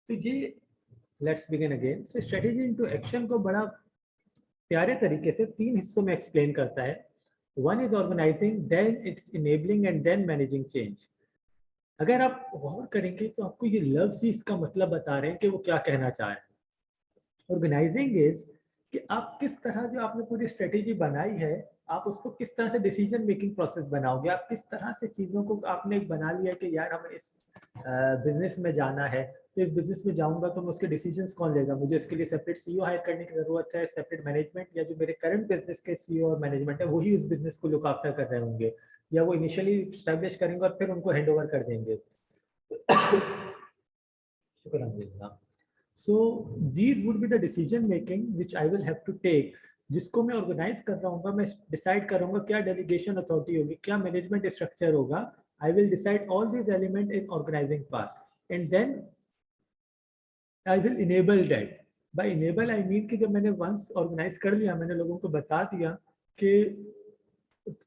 तो ये let's begin again. So strategy into action को बड़ा प्यारे तरीके से 3 हिस्सों में एक्सप्लेन करता है। One is organising, then it's enabling and then managing change. अगर आप गौर करेंगे तो आपको ये लफ्ज ही इसका मतलब बता रहे हैं कि वो क्या कहना चाह रहे हैं। ऑर्गेनाइजिंग इज कि आप किस तरह, जो आपने पूरी स्ट्रेटेजी बनाई है, आप उसको किस तरह से डिसीजन मेकिंग प्रोसेस बनाओगे। आप किस तरह से चीज़ों को आपने बना लिया कि यार हमें इस बिजनेस में जाना है, तो इस बिजनेस में जाऊंगा तो मैं उसके डिसीजंस कौन लेगा, मुझे इसके लिए सेपरेट सीईओ हायर करने की जरूरत है, सेपरेट मैनेजमेंट, या जो मेरे करंट बिजनेस के सीईओ और मैनेजमेंट है वही उस बिजनेस को लुक आफ्टर कर रहे होंगे, या वो इनिशियली स्टैब्लिश करेंगे और फिर उनको हैंड ओवर कर देंगे। शुक्रिया। So these would be the decision making which I will have to take, जिसको मैं ऑर्गेनाइज कर रहा हूँ। मैं डिसाइड करूंगा क्या डेलीगेशन अथॉरिटी होगी, क्या मैनेजमेंट स्ट्रक्चर होगा। I will decide all these element in organising part and then I will enable that. By enable I mean कि जब मैंने वंस ऑर्गेनाइज कर लिया, मैंने लोगों को बता दिया कि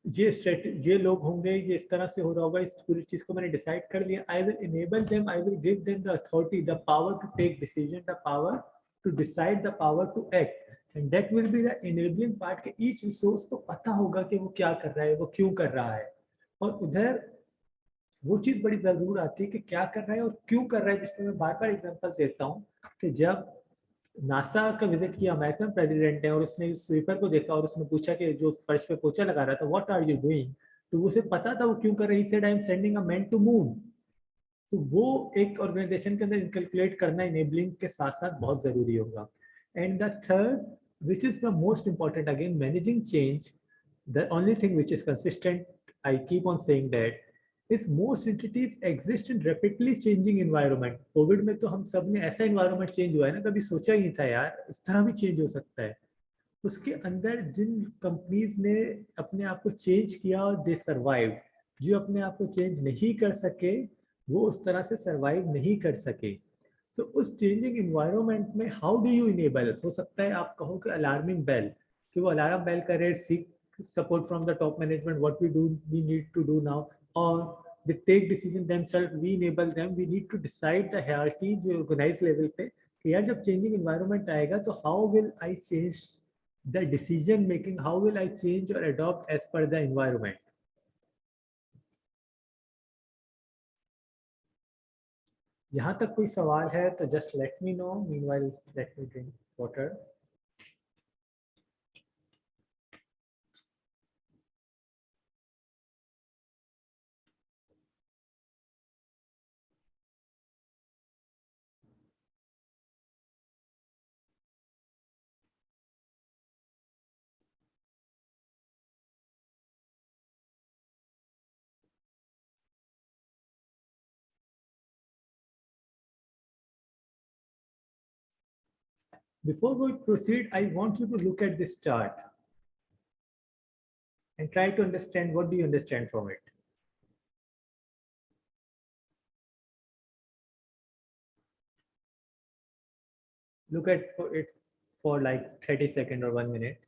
ये लोग होंगे, ये इस तरह से हो रहा होगा, इस पूरी चीज को मैंने डिसाइड कर लिया। I will enable them, I will give them the authority, the power to take decision, the power to decide, the power to act, and that will be the enabling part के each resource को पता होगा कि वो क्या कर रहा है, वो क्यों कर रहा है। और उधर वो चीज बड़ी जरूर आती है कि क्या कर रहा है और क्यों कर रहा है, जिसमें मैं बार बार एग्जांपल देता हूँ कि जब नासा का विजिट किया अमेरिकन प्रेसिडेंट ने और उसने स्वीपर को देखा और उसने पूछा कि जो फर्श पे पोछा लगा रहा था, व्हाट आर यू डूइंग, तो उसे पता था वो क्यों कर रही। Said I am sending a man to moon. तो वो एक ऑर्गेनाइजेशन के अंदर इनकलकुलेट करना इनेबलिंग के साथ साथ बहुत जरूरी होगा। And the third which is the most important, again managing change, the only thing which is consistent, I keep on saying that, is most entities exist in rapidly changing environment. COVID में तो हम सब ने ऐसा environment change हुआ है ना, कभी सोचा ही नहीं था यार इस तरह भी चेंज हो सकता है। उसके अंदर जिन कंपनीज ने अपने आप को चेंज किया और दे सर्वाइव, जो अपने आप को चेंज नहीं कर सके वो उस तरह से सर्वाइव नहीं कर सके। तो उस चेंजिंग इन्वायरमेंट में हाउ डू यू इनेबल, हो सकता है आप कहो कि अलार्मिंग बेल, कि वो अलार्म बेल करे, seek support from the top management, what we need to do now, और they take decision themselves, we enable them, we need to decide the hierarchy जो organized level पे कि यार जब changing environment आएगा तो how will I change the decision making, how will I change or adopt as per the environment। यहाँ तक कोई सवाल है तो just let me know, meanwhile let me drink water। Before we proceed, I want you to look at this chart and try to understand what do you understand from it। Look at it for like 30 seconds or 1 minute।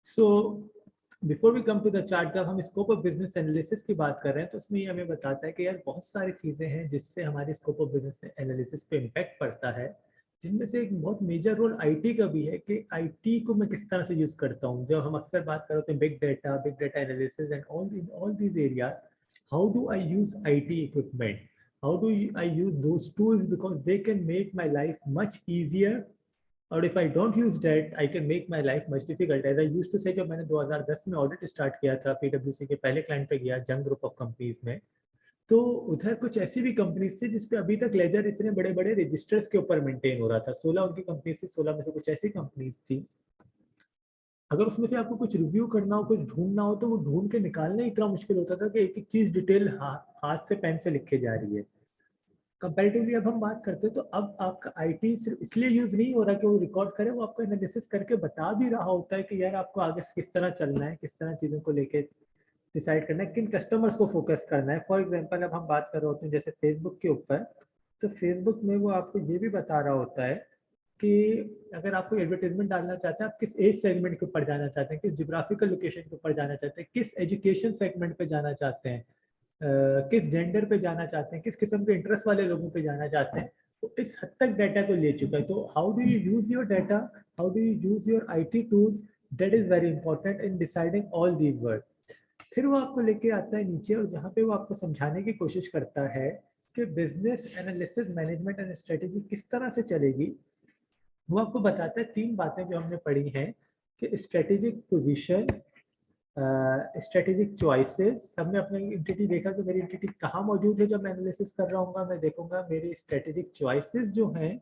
So before we come to the chart, जब हम scope of business analysis की बात कर रहे हैं तो उसमें ये हमें बताता है कि यार बहुत सारी चीज़ें हैं जिससे हमारे स्कोप ऑफ बिजनेस एनालिसिस पे इम्पैक्ट पड़ता है, जिनमें से एक बहुत मेजर रोल आईटी का भी है कि आईटी को मैं किस तरह से यूज़ करता हूँ। जब हम अक्सर बात कर रहे हैं big data analysis and all these areas, how do I use IT equipment, how do I use those tools, because they can make my life much easier, और if I don't use that, I can make my life much difficult। As I used to say, जब मैंने 2010 में audit start किया था PwC के पहले client पे गया, जंग ग्रुप ऑफ कंपनीज में, तो उधर कुछ ऐसी भी कंपनीज थी जिसपे अभी तक लेजर इतने बड़े बड़े रजिस्टर्स के ऊपर मेंटेन हो रहा था। 16 उनकी कंपनी थी, 16 में से कुछ ऐसी कंपनीज थी अगर उसमें से आपको कुछ रिव्यू करना हो, कुछ ढूंढना हो, तो वो ढूंढ के निकालना ही इतना मुश्किल होता था कि एक एक चीज डिटेल हाथ से पेन से लिखे जा रही है। कंपैरेटिवली अब हम बात करते हैं तो अब आपका आईटी सिर्फ इसलिए यूज नहीं हो रहा कि वो रिकॉर्ड करे, वो आपको एनालिसिस करके बता भी रहा होता है कि यार आपको आगे से किस तरह चलना है, किस तरह चीजों को लेके डिसाइड करना है, किन कस्टमर्स को फोकस करना है। फॉर एग्जाम्पल अब हम बात कर रहे होते हैं जैसे फेसबुक के ऊपर, तो फेसबुक में वो आपको ये भी बता रहा होता है कि अगर आप कोई एडवर्टाइजमेंट डालना चाहते हैं, आप किस एज सेगमेंट के ऊपर जाना चाहते हैं, किस जियोग्राफिकल लोकेशन के ऊपर जाना चाहते हैं, किस एजुकेशन सेगमेंट पे जाना चाहते हैं, किस जेंडर पे जाना चाहते हैं, किस किस्म के इंटरेस्ट वाले लोगों पे जाना चाहते हैं। तो इस हद तक डाटा को ले चुका है। तो how do you use your data, how do you use your IT tools, that is very important in deciding all these word. फिर वो आपको लेके आता है नीचे और जहाँ पे वो आपको समझाने की कोशिश करता है कि business analysis management and strategy किस तरह से चलेगी। वो आपको बताता है 3 बातें जो हमने पढ़ी हैं कि स्ट्रेटेजिक पोजीशन, स्ट्रेटेजिक चॉइसेस। हमने अपनी एंटिटी देखा कि मेरी एंटिटी कहाँ मौजूद है। जब मैं एनालिसिस कर रहा हूँ मैं देखूंगा मेरी स्ट्रेटेजिक चॉइसेस जो हैं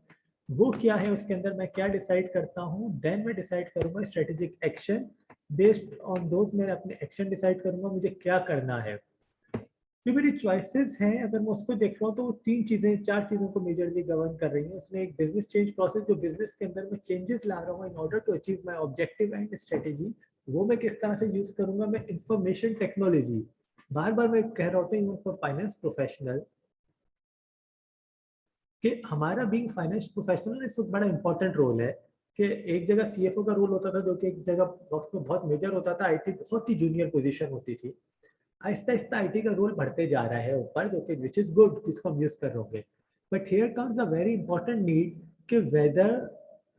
वो क्या है, उसके अंदर मैं क्या डिसाइड करता हूँ। देन मैं डिसाइड करूंगा strategic action, based on those मैं अपने एक्शन डिसाइड करूंगा मुझे क्या करना है। जो मेरी चॉइसेस हैं अगर मैं उसको देख रहा हूँ तो वो 3 चीजें 4 चीजों को मेजरली गवर्न कर रही है। उसमें एक बिजनेस चेंज प्रोसेस, जो बिजनेस के अंदर मैं चेंजेस ला रहा हूँ in order to achieve my objective and strategy, वो मैं किस तरह से यूज करूंगा। मैं इंफॉर्मेशन टेक्नोलॉजी, बार बार मैं कह रहा होता हूँ फॉर फाइनेंस प्रोफेशनल कि हमारा बीइंग फाइनेंस प्रोफेशनल इसमें बड़ा इंपॉर्टेंट रोल है। कि एक जगह सीएफओ का रोल होता था जो कि एक जगह वक्त में बहुत मेजर होता था, आईटी बहुत ही जूनियर पोजीशन होती थी। आहिस्ता आहिस्ता आईटी का रोल बढ़ते जा रहा है ऊपर, जो कि विच इज गुड, जिसको हम यूज कर रहे होंगे। But here comes a very important need कि वेदर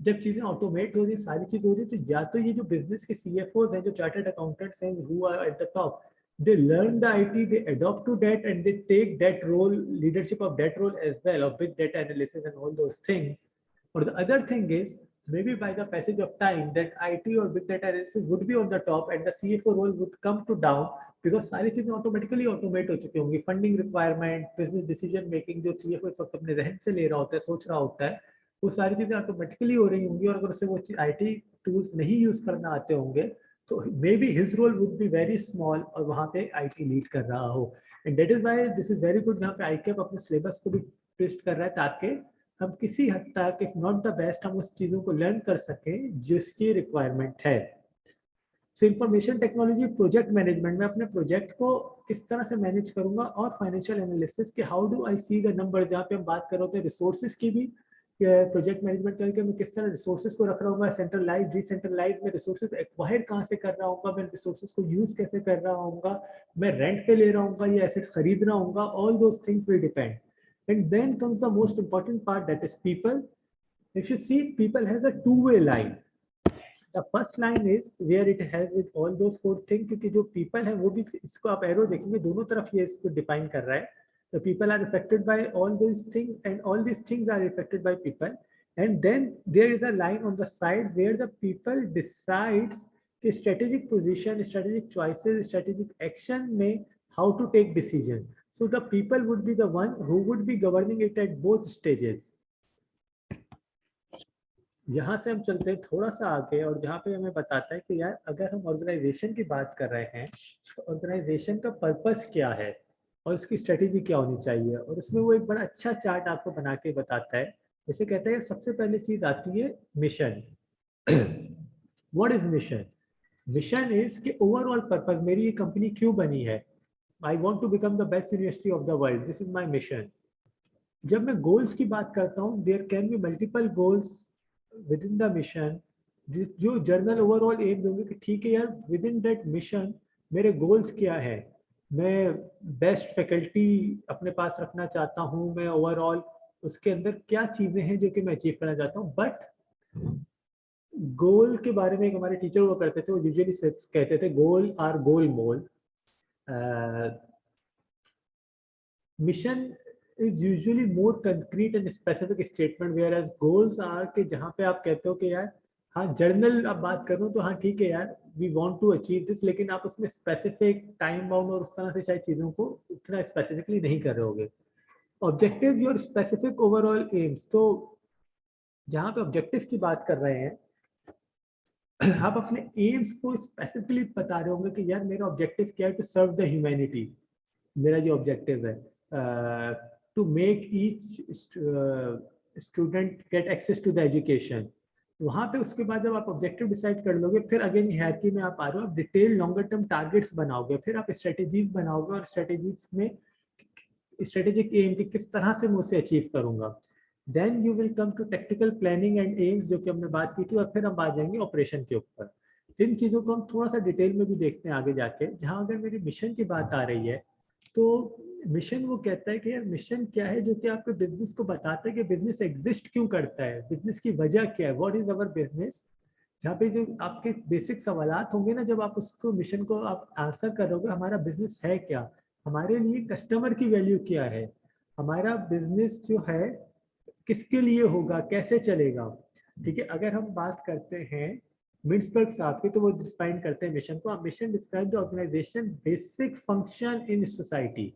जब चीजें ऑटोमेट हो रही, सारी चीज हो रही, तो या तो ये जो बिजनेस के सीएफओज हैं, जो चार्टर्ड अकाउंटेंट्स हैं, who are at the top, they learn the IT, they adopt to that, and they take that role, leadership of that role as well, of big data analysis and all those things. Or the other thing is, maybe by the passage of time, that IT or big data analysis would be on the top, and the CFO role would come to down, because सारी चीजें automatically automate हो चुकी होंगी। Funding requirement, business decision making जो CFO इस वक्त अपने जहन से ले रहा होता है, सोच रहा होता है, वो सारी चीजें ऑटोमेटिकली हो रही होंगी। और अगर उसे वो आईटी टूल्स नहीं यूज करना आते होंगे तो maybe his role would be very small और वहाँ पे आईटी लीड कर रहा हो। And that is why this is very good, जहाँ पे आईकेप अपने सिलेबस को भी ट्विस्ट कर रहा है ताकि हम किसी हद तक, इफ नॉट द बेस्ट, हम उस चीज़ों को लर्न कर सकें जिसकी रिक्वायरमेंट है। सो इंफॉर्मेशन टेक्नोलॉजी प्रोजेक्ट मैनेजमेंट में अपने प्रोजेक्ट को किस तरह से मैनेज करूंगा, और फाइनेंशियल एनालिसिस के how do I see the number, जहाँ पे हम बात कर रहे होते हैं रिसोर्सेज की भी। प्रोजेक्ट मैनेजमेंट करके मैं किस तरह रिसोर्सेज को रख रहा हूँ, सेंट्रलाइज डिसेंट्रलाइज में रिसोर्सेज एक्वायर कहाँ से कर रहा हूँ, मैं रिसोर्सेज को यूज कैसे कर रहा हूँ, मैं रेंट पे ले रहा हूँ या एसेट्स खरीद रहा हूँ, all those things will depend. And then comes the most important part, that is people. If you see, people has a two way line. The first line is where it has with all those 4 thing, क्योंकि जो people है वो भी, इसको आप arrow देखेंगे दोनों तरफ ये इसको डिफाइन कर रहा है। The people are affected by all these things, and all these things are affected by people. And then there is a line on the side where the people decides the strategic position, strategic choices, strategic action में how to take decision. So the people would be the one who would be governing it at both stages. यहाँ से हम चलते हैं थोड़ा सा आगे, और जहाँ पे हमें बताता है कि यार अगर हम ऑर्गेनाइजेशन की बात कर रहे हैं तो ऑर्गेनाइजेशन का पर्पस क्या है और उसकी स्ट्रेटेजी क्या होनी चाहिए। और उसमें वो एक बड़ा अच्छा चार्ट आपको बना के बताता है। जैसे कहता है सबसे पहले चीज आती है mission. What is mission? Mission is कि ओवरऑल पर्पस, मेरी ये कंपनी क्यों बनी है। I want to become the best university of the world, this is my mission. जब मैं गोल्स की बात करता हूँ, there can be multiple goals within the mission, जो जर्नल ओवरऑल एम देंगे कि ठीक है यार विद इन दैट मिशन मेरे गोल्स क्या है। मैं बेस्ट फैकल्टी अपने पास रखना चाहता हूँ, मैं ओवरऑल उसके अंदर क्या चीज़ें हैं जो कि मैं अचीव करना चाहता हूँ। बट गोल के बारे में एक हमारे टीचर वो करते थे, वो यूजुअली कहते थे गोल आर गोल मोल। Mission is usually more concrete and specific statement, whereas goals are कि जहाँ पे आप कहते हो कि यार हाँ जर्नल आप बात करूँ तो हाँ ठीक है यार, we want to achieve this, लेकिन आप उसमें स्पेसिफिक टाइम बाउंड और उस तरह से शायद चीज़ों को उतना स्पेसिफिकली नहीं कर रहे होगे। Objective your specific overall AIIMS, तो जहाँ पे ऑब्जेक्टिव की बात कर रहे हैं आप अपने एम्स को स्पेसिफिकली बता रहे होंगे कि यार मेरा ऑब्जेक्टिव क्या है, टू सर्व द ह्यूमैनिटी, मेरा जो ऑब्जेक्टिव है, to make each student get access to the education. वहाँ पे उसके बाद जब आप ऑब्जेक्टिव डिसाइड कर लोगे, फिर अगेन हायरार्की में आप आ रहे हो, आप डिटेल लॉन्गर टर्म टारगेट्स बनाओगे, फिर आप स्ट्रेटेजीज बनाओगे, और स्ट्रेटेजीज में स्ट्रेटेजिक एम की किस तरह से मैं उसे अचीव करूंगा। Then you will come to technical planning and aims, जो कि हमने बात की थी, और फिर हम आ जाएंगे ऑपरेशन के ऊपर। इन चीज़ों को हम थोड़ा सा डिटेल में भी देखते हैं आगे जाके। जहाँ अगर मेरी मिशन की बात आ रही है, तो मिशन वो कहता है कि यार मिशन क्या है, जो कि आपके बिजनेस को बताता है कि बिजनेस एग्जिस्ट क्यों करता है, बिजनेस की वजह क्या है, व्हाट इज अवर बिजनेस। जहाँ पे जो आपके बेसिक सवालात होंगे ना, जब आप उसको मिशन को आप आंसर करोगे, हमारा बिजनेस है क्या, हमारे लिए कस्टमर की वैल्यू क्या है, हमारा बिजनेस जो है किसके लिए होगा, कैसे चलेगा। ठीक है, अगर हम बात करते हैं मिन्सबर्ग साहब की, तो वो डिफाइन करते हैं मिशन को, mission describe the organisation basic function in society,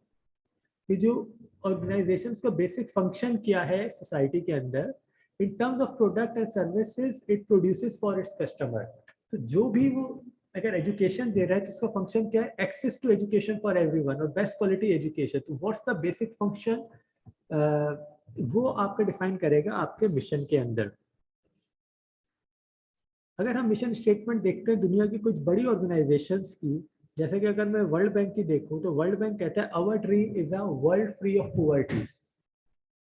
कि जो ऑर्गेनाइजेशंस का बेसिक फंक्शन क्या है सोसाइटी के अंदर, in terms of product and services it produces for its customer. तो जो भी वो अगर एजुकेशन दे रहा है, तो उसका फंक्शन क्या है, access to education for everyone और बेस्ट क्वालिटी एजुकेशन। तो व्हाट्स द बेसिक फंक्शन, वो आपका डिफाइन करेगा आपके मिशन के अंदर। अगर हम मिशन स्टेटमेंट देखते हैं दुनिया की कुछ बड़ी ऑर्गेनाइजेशंस की, जैसे कि अगर मैं वर्ल्ड बैंक की देखूं, तो वर्ल्ड बैंक कहता है our dream is a world free of poverty.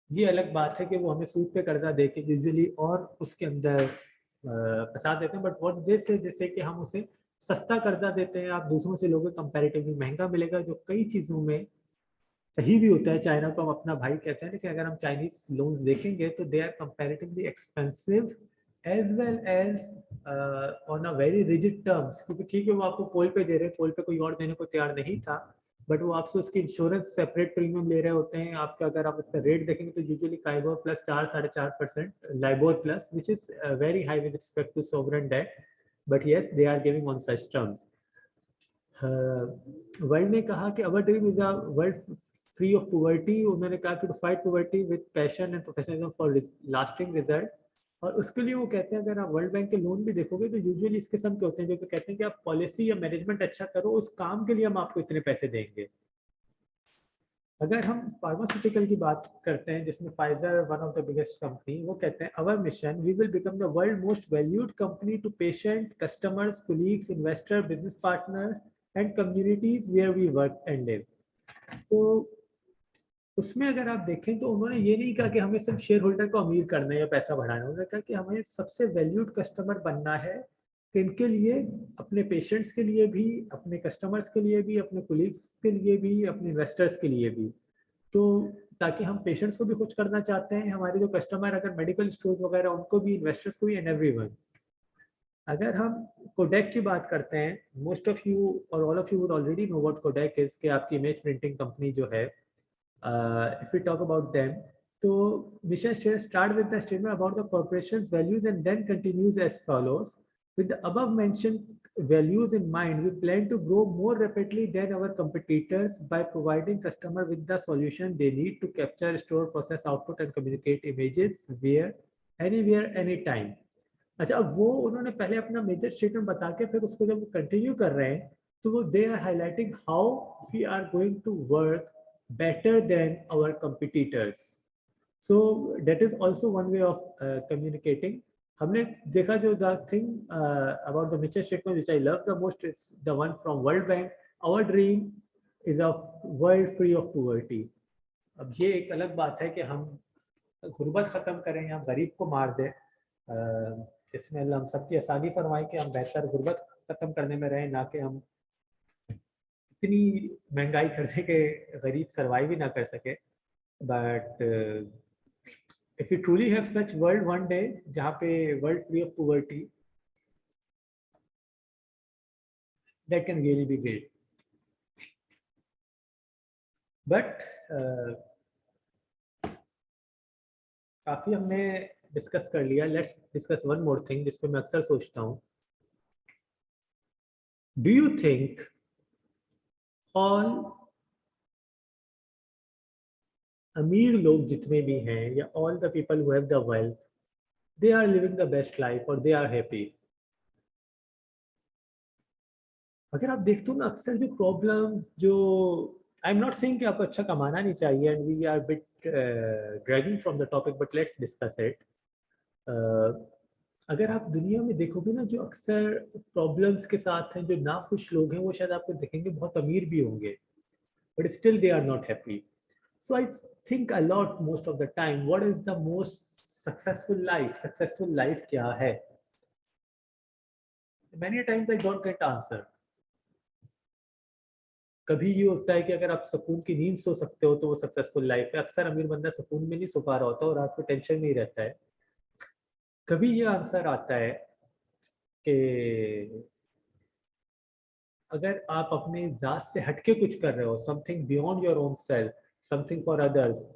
ये अलग बात है कि वो हमें सूद पे कर्जा दे के यूजुअली और उसके अंदर फंसा देते हैं, बट व्हाट दे से, जैसे कि हम उसे सस्ता कर्जा देते हैं, आप दूसरों से लोगों कंपैरेटिवली महंगा मिलेगा, जो कई चीज़ों में सही भी होता है। चाइना को हम अपना भाई कहते हैं, लेकिन अगर हम चाइनीज लोन्स देखेंगे तो they are comparatively expensive as well as on a very rigid terms, क्योंकि ठीक है वो आपको पोल पे दे रहे हैं, पोल पे कोई और देने को तैयार नहीं था, बट वो आपसे उसकी इंश्योरेंस सेपरेट प्रीमियम ले रहे होते हैं आपका। अगर आप उसका रेट देखेंगे तो usually KIBOR plus 4-4.5%, LIBOR plus, which is very high with respect to sovereign debt, but yes they are giving on such terms. World ने कहा कि our dream is a world free of poverty. उन्होंने कहा कि to fight poverty with passion and professionalism for lasting result. और उसके लिए वो कहते हैं, अगर आप वर्ल्ड बैंक के लोन भी देखोगे तो यूजुअली इस किस्म के होते हैं, जो कि कहते हैं कि आप पॉलिसी या मैनेजमेंट अच्छा करो, उस काम के लिए हम आपको इतने पैसे देंगे। अगर हम फार्मास्यूटिकल की बात करते हैं, जिसमें Pfizer one of the biggest company, वो कहते हैं our mission we will become the world most valued company to patient, customers, colleagues, investor, business partner and communities where we work and live. तो उसमें अगर आप देखें तो उन्होंने ये नहीं कहा कि हमें सिर्फ शेयर होल्डर को अमीर करना है या पैसा बढ़ाना है, उन्होंने कहा कि हमें सबसे वैल्यूड कस्टमर बनना है, कि इनके लिए, अपने पेशेंट्स के लिए भी, अपने कस्टमर्स के लिए भी, अपने कोलीग्स के लिए भी, अपने इन्वेस्टर्स के लिए भी। तो ताकि हम पेशेंट्स को भी खुश करना चाहते हैं, हमारे जो कस्टमर अगर मेडिकल स्टोर्स वगैरह, उनको भी, इन्वेस्टर्स को भी, एंड एवरीवन। अगर हम कोडेक की बात करते हैं, मोस्ट ऑफ यू और all of you would already know what codec is, कि आपकी इमेज प्रिंटिंग कंपनी जो है, if we talk about them, so mission statement start with the statement about the corporation's values and then continues as follows. With the above mentioned values in mind, we plan to grow more rapidly than our competitors by providing customer with the solution they need to capture, store, process, output and communicate images where, anywhere, anytime. अच्छा, अब वो उन्होंने पहले अपना major statement बता के फिर उसको जब कंटिन्यू कर रहे हैं, तो वो they are highlighting how we are going to work better than our competitors. So that is also one way of communicating. हमने देखा जो the thing about the mission statement which I love the most is the one from World Bank. Our dream is a world free of poverty. अब ये एक अलग बात है कि हम गुर्बत खत्म करें या गरीब को मार दें। इसमें अल्लाह हम सबकी आसानी फरमाए कि हम बेहतर गुर्बत खत्म करने में रहें, ना कि हम इतनी महंगाई कर दे के गरीब सरवाइव ही ना कर सके। But if you truly have such world one day, जहाँ पे world free of poverty, that can really be great. But काफ़ी हमने डिस्कस कर लिया, let's discuss one more thing जिस पे मैं अक्सर सोचता हूँ. डू यू थिंक ऑल अमीर लोग जितने भी हैं या all the people who have the wealth, they are living the best life और दे आर हैप्पी? अगर आप देखते हो ना, अक्सर जो प्रॉब्लम्स, जो आई एम नॉट सेइंग कि आपको अच्छा कमाना नहीं चाहिए, and we are bit dragging from the topic, but let's discuss it. अगर आप दुनिया में देखोगे ना, जो अक्सर प्रॉब्लम्स के साथ हैं, जो नाखुश लोग हैं, वो शायद आपको दिखेंगे बहुत अमीर भी होंगे, but still they are not happy. So I think a lot most of the time, what is the most successful life? Successful life क्या है? Many times I don't get answer. कभी ये होता है कि अगर आप सुकून की नींद सो सकते हो तो वो सक्सेसफुल लाइफ है. अक्सर अमीर बंदा सुकून में नहीं सो पा रहा होता और रात को टेंशन में ही रहता है. कभी ये आंसर आता है कि अगर आप अपने जात से हटके कुछ कर रहे हो, something beyond your own self, something for others,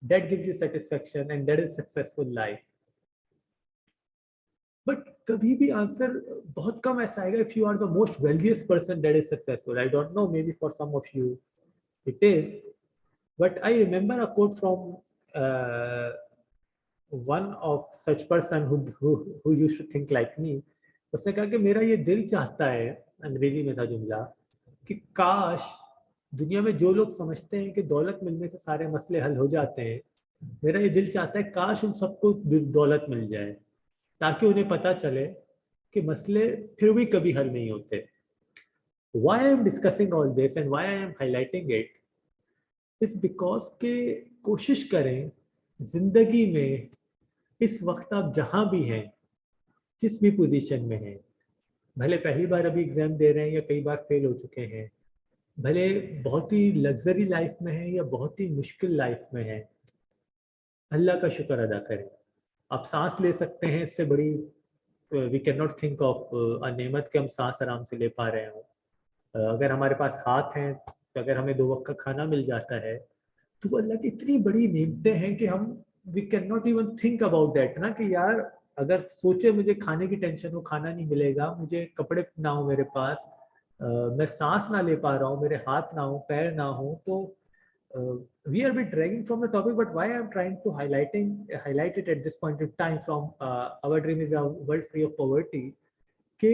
that gives you satisfaction and that is successful life. But कभी भी आंसर बहुत कम ऐसा आएगा if you are the most wealthiest person, that is successful. I don't know, maybe for some of you it is, but I remember a quote from one of such person who used to think like me. उसने कहा कि मेरा ये दिल चाहता है, अंग्रेजी में था जुमला, कि काश दुनिया में जो लोग समझते हैं कि दौलत मिलने से सारे मसले हल हो जाते हैं, मेरा ये दिल चाहता है काश उन सबको दौलत मिल जाए, ताकि उन्हें पता चले कि मसले फिर भी कभी हल नहीं होते. Why I am discussing all this and why I am highlighting it इस बिकॉज के कोशिश करें जिंदगी में, इस वक्त आप जहां भी हैं, जिस भी पोजीशन में हैं, भले पहली बार अभी एग्जाम दे रहे हैं या कई बार फेल हो चुके हैं, भले बहुत ही लग्जरी लाइफ में हैं या बहुत ही मुश्किल लाइफ में हैं, अल्लाह का शुक्र अदा करें. आप सांस ले सकते हैं, इससे बड़ी we can not think of a नेमत कि हम सांस आराम से ले पा रहे हो. अगर हमारे पास हाथ हैं, तो अगर हमें 2 वक्त का खाना मिल जाता है, तो वो अल्लाह की इतनी बड़ी नेमतें हैं कि हम we can not even think about that ना, कि यार अगर सोचे मुझे खाने की टेंशन हो, खाना नहीं मिलेगा, मुझे कपड़े ना हो मेरे पास, मैं सांस ना ले पा रहा हूँ, मेरे हाथ ना हो, पैर ना हो, तो we are bit dragging from the topic, but why I'm trying to highlight it at this point of time from our dream is a world free of poverty. कि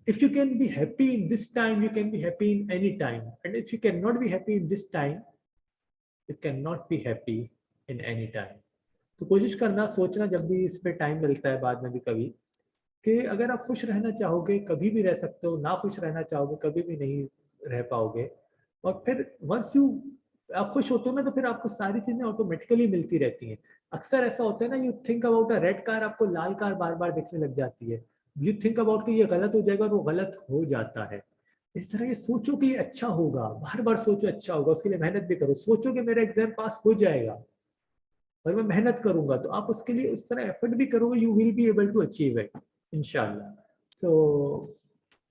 if you can be happy in this time, you can be happy in any time, and if you cannot be happy in this time, you cannot be happy in any time. तो कोशिश करना, सोचना जब भी इस पे time मिलता है बाद में भी कभी, कि अगर आप खुश रहना चाहोगे कभी भी रह सकते हो, ना खुश रहना चाहोगे कभी भी नहीं रह पाओगे. और फिर वंस यू आप खुश होते हो ना, तो फिर आपको सारी चीजें ऑटोमेटिकली मिलती रहती हैं. अक्सर ऐसा होता है ना, you think about a red car, आपको लाल कार बार बार दिखने लग जाती है. यू थिंक अबाउट कि ये गलत हो जाएगा और वो गलत हो जाता है. इस तरह ये सोचो कि ये अच्छा होगा, बार बार सोचो अच्छा होगा, उसके लिए मेहनत भी करो. सोचो कि मेरा एग्जाम पास हो जाएगा और मैं मेहनत करूंगा, तो आप उसके लिए उस तरह एफर्ट भी करोगे, you will be able to achieve it इंशाल्लाह. So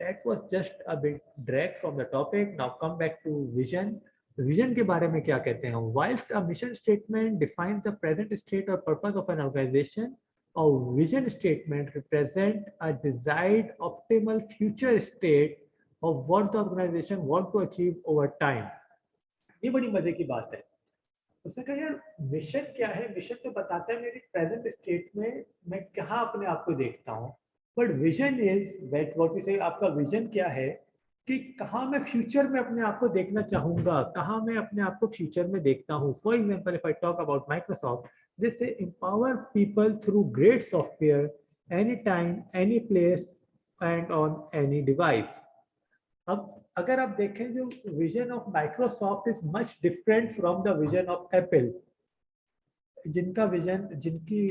that was just a bit drag from the topic. Now come back to vision. Vision के बारे में क्या कहते हैं हम? Whilst a mission statement defines the present state और purpose of an organisation, और vision statement represent a desired optimal future state of what the organization want to achieve over time. ये बड़ी मजे की बात है. उसने कहा यार मिशन क्या है? मिशन तो बताता है मेरी प्रेजेंट स्टेट में मैं कहाँ अपने आप को देखता हूँ, but vision is that what we say, आपका विजन क्या है कि कहाँ मैं फ्यूचर में अपने आप को देखना चाहूंगा, कहाँ मैं अपने आप को फ्यूचर में देखता हूँ. For example if I talk about Microsoft, they say empower people through great software anytime, any place and on any device. अब अगर आप देखें, जो vision of Microsoft is much different from the vision of Apple, जिनका vision, जिनकी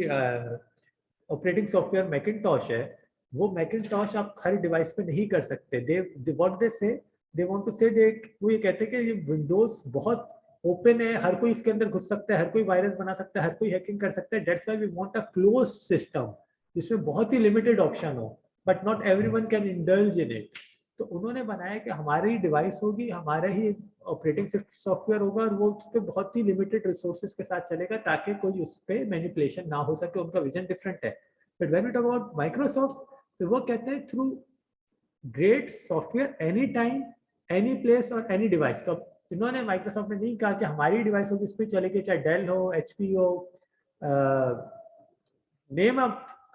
operating software Macintosh है, वो Macintosh आप हर डिवाइस पे नहीं कर सकते. दे what they say, they want to से, वो ये कहते हैं कि ये विंडोज बहुत ओपन है, हर कोई इसके अंदर घुस सकता है, हर कोई वायरस बना सकता है, हर कोई हैकिंग कर सकता है. That's why we want a closed system जिसमें बहुत ही लिमिटेड ऑप्शन हो, but not everyone can indulge in it. तो उन्होंने बनाया कि हमारी डिवाइस होगी, हमारा ही ऑपरेटिंग सॉफ्टवेयर होगा और वो उस पर बहुत ही लिमिटेड रिसोर्सेज के साथ चलेगा ताकि कोई उस पर मैनिपुलेशन ना हो सके। उनका विजन डिफरेंट है। But when we talk about Microsoft, तो वो कहते हैं through great software any time any place और एनी डिवाइस। तो इन्होंने माइक्रोसॉफ्ट ने नहीं कहा कि हमारी डिवाइस होगी, इस पर चलेगी, चाहे डेल हो, एचपी हो, नेम अ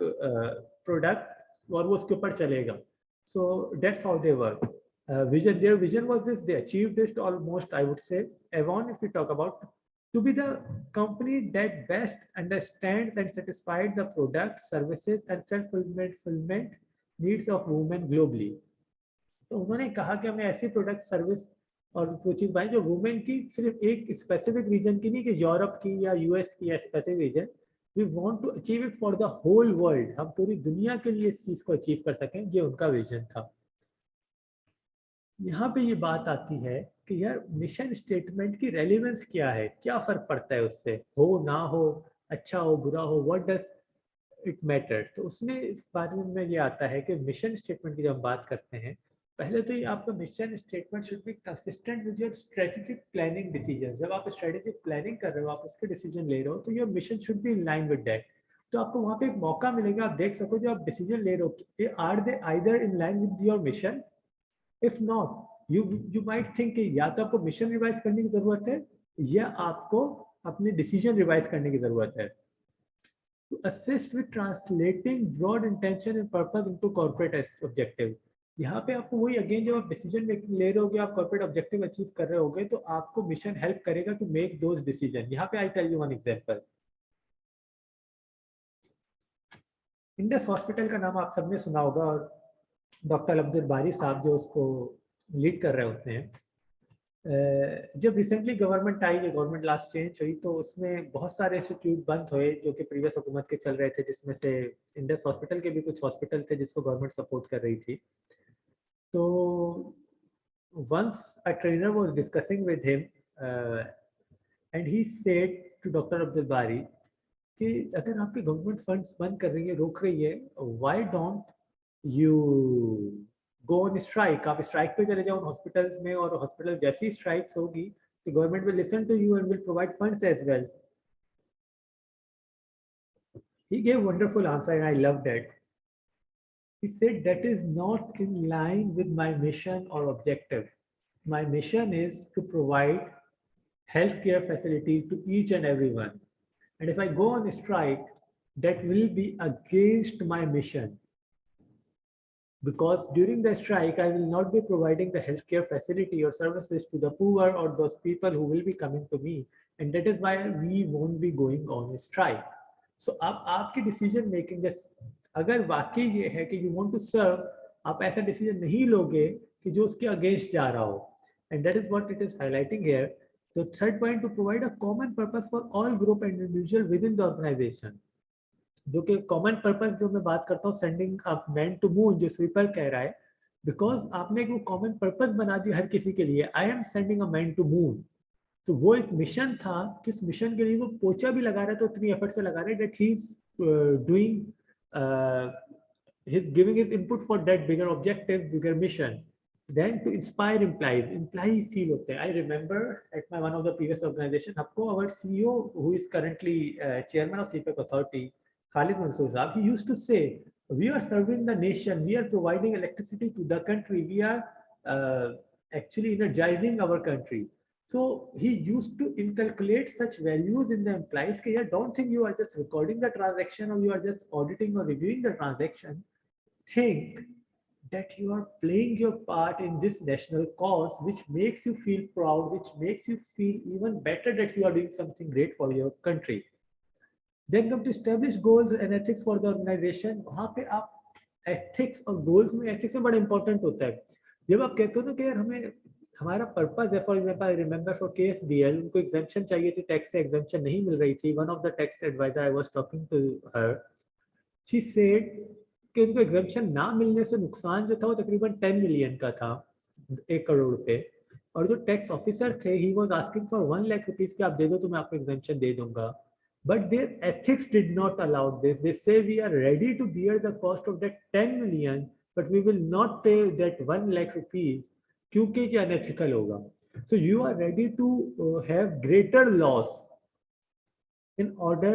प्रोडक्ट और वो उसके ऊपर चलेगा। So that's how they work. Vision, their vision was this, they achieved this almost, I would say. Avon, if we talk about, to be the company that best understands and satisfied the product, services and self-fulfillment needs of women globally. तो उन्होंने कहा कि हमें ऐसी product service और वो चीज़ बनाई जो वुमेन की सिर्फ एक स्पेसिफिक रीजन की नहीं, कि यूरोप की या यूएस की या specific region, we want to achieve it for the whole world. हम पूरी दुनिया के लिए इस चीज़ को अचीव कर सकें, ये उनका विजन था। यहाँ पे ये बात आती है कि यार मिशन स्टेटमेंट की रेलेवेंस क्या है, क्या फ़र्क पड़ता है उससे, हो ना हो, अच्छा हो बुरा हो, व्हाट डज इट मैटर। तो उसमें इस बारे में ये आता है कि मिशन स्टेटमेंट की जब हम बात करते हैं, पहले तो ये आपका mission statement should be consistent with your strategic planning decision. जब आप स्ट्रेटेजिक प्लानिंग कर रहे हो, आप इसके डिसीजन ले रहे हो, तो your mission should be in line with that. तो आपको वहाँ पे एक मौका मिलेगा, आप देख सको जो आप डिसीजन ले रहे हो, are they either in line with your mission. If not, you might think कि या तो आपको मिशन रिवाइज करने की जरूरत है या आपको अपने डिसीजन रिवाइज करने की जरूरत है। To assist with translating broad intention and purpose into corporate objective. यहाँ पे आपको वही अगेन, जब आप डिसीजन मेकिंग ले रहे होगे, आप कॉर्पोरेट ऑब्जेक्टिव अचीव कर रहे होगे, तो आपको मिशन हेल्प करेगा टू मेक दोज डिसीजन। यहाँ पे I tell you one example. Indus hospital का नाम आप सबने सुना होगा, और डॉक्टर अब्दुल बारी साहब जो उसको लीड कर रहे होते हैं। जब रिसेंटली गवर्नमेंट आई, ये गवर्नमेंट लास्ट चेंज हुई, तो उसमें बहुत सारे इंस्टीट्यूट बंद हुए जो कि प्रीवियस हुकूमत के चल रहे थे, जिसमें से इंडस हॉस्पिटल के भी कुछ हॉस्पिटल थे जिसको गवर्नमेंट सपोर्ट कर रही थी। तो once a trainer was discussing with him and he said to doctor Abdul Bari कि अगर आपकी गवर्नमेंट फंड्स बंद कर रही है, रोक रही है, why don't you go on strike. आप स्ट्राइक पे चले जाओ हॉस्पिटल्स में, और हॉस्पिटल जैसी स्ट्राइक्स होगी तो government will listen to you and will provide funds as well. He gave wonderful answer and I loved it. He said that is not in line with my mission or objective. My mission is to provide healthcare facility to each and everyone. And if I go on strike, that will be against my mission. Because during the strike, I will not be providing the healthcare facility or services to the poor or those people who will be coming to me. And that is why we won't be going on strike. So अब आपकी decision making, अगर वाकई ये है कि you want to serve, आप ऐसा decision नहीं लोगे कि जो उसके अगेंस्ट जा रहा हो। And that is what it is highlighting here. The third point, to provide a common purpose for all group and individual within the organisation. जो कि कॉमन पर्पस जो मैं बात करता हूँ, sending a man to moon, जो sweeper कह रहा है, बिकॉज आपने एक वो कॉमन पर्पस बना दिया हर किसी के लिए, I am sending a man to moon. तो वो एक मिशन था, जिस मिशन के लिए वो पोचा भी लगा रहा है, तो इतनी एफर्ट से लगा रहा है that he is doing, he is giving his input for that bigger objective, bigger mission. Then to inspire employee feel होते हैं. I remember at my one of the previous organization, आपको our CEO who is currently chairman of CPEC authority, Khalid Mansoor Saab, he used to say, we are serving the nation, we are providing electricity to the country, we are actually energizing our country. So he used to inculcate such values in the employees. कि यार, don't think you are just recording the transaction or you are just auditing or reviewing the transaction. Think that you are playing your part in this national cause, which makes you feel proud, which makes you feel even better that you are doing something great for your country. Then come to establish goals and ethics for the organization. वहाँ पे आप ethics और goals में ethics में बड़ा important होता है। जब आप कहते हो ना कि यार हमें हमारा पर्पस है, for example I remember for KSBL, उनको एग्जेम्पशन चाहिए थी, टैक्स से एग्जेम्पशन नहीं मिल रही थी। One of the tax adviser I was talking to her, she said कि उनको एग्जेम्पशन ना मिलने से नुकसान जो था वो तकरीबन 10 मिलियन का था, 1 करोड़ रुपए। और जो टैक्स ऑफिसर थे, he was asking for 1 lakh rupees कि आप दे दो तो मैं आपको एग्जेम्पशन दे दूंगा। But their ethics did not allow this. They say we are ready to bear the cost of that 10 million but we will not pay that 1 lakh rupees क्योंकि ये unethical होगा. So you are ready to have greater loss in order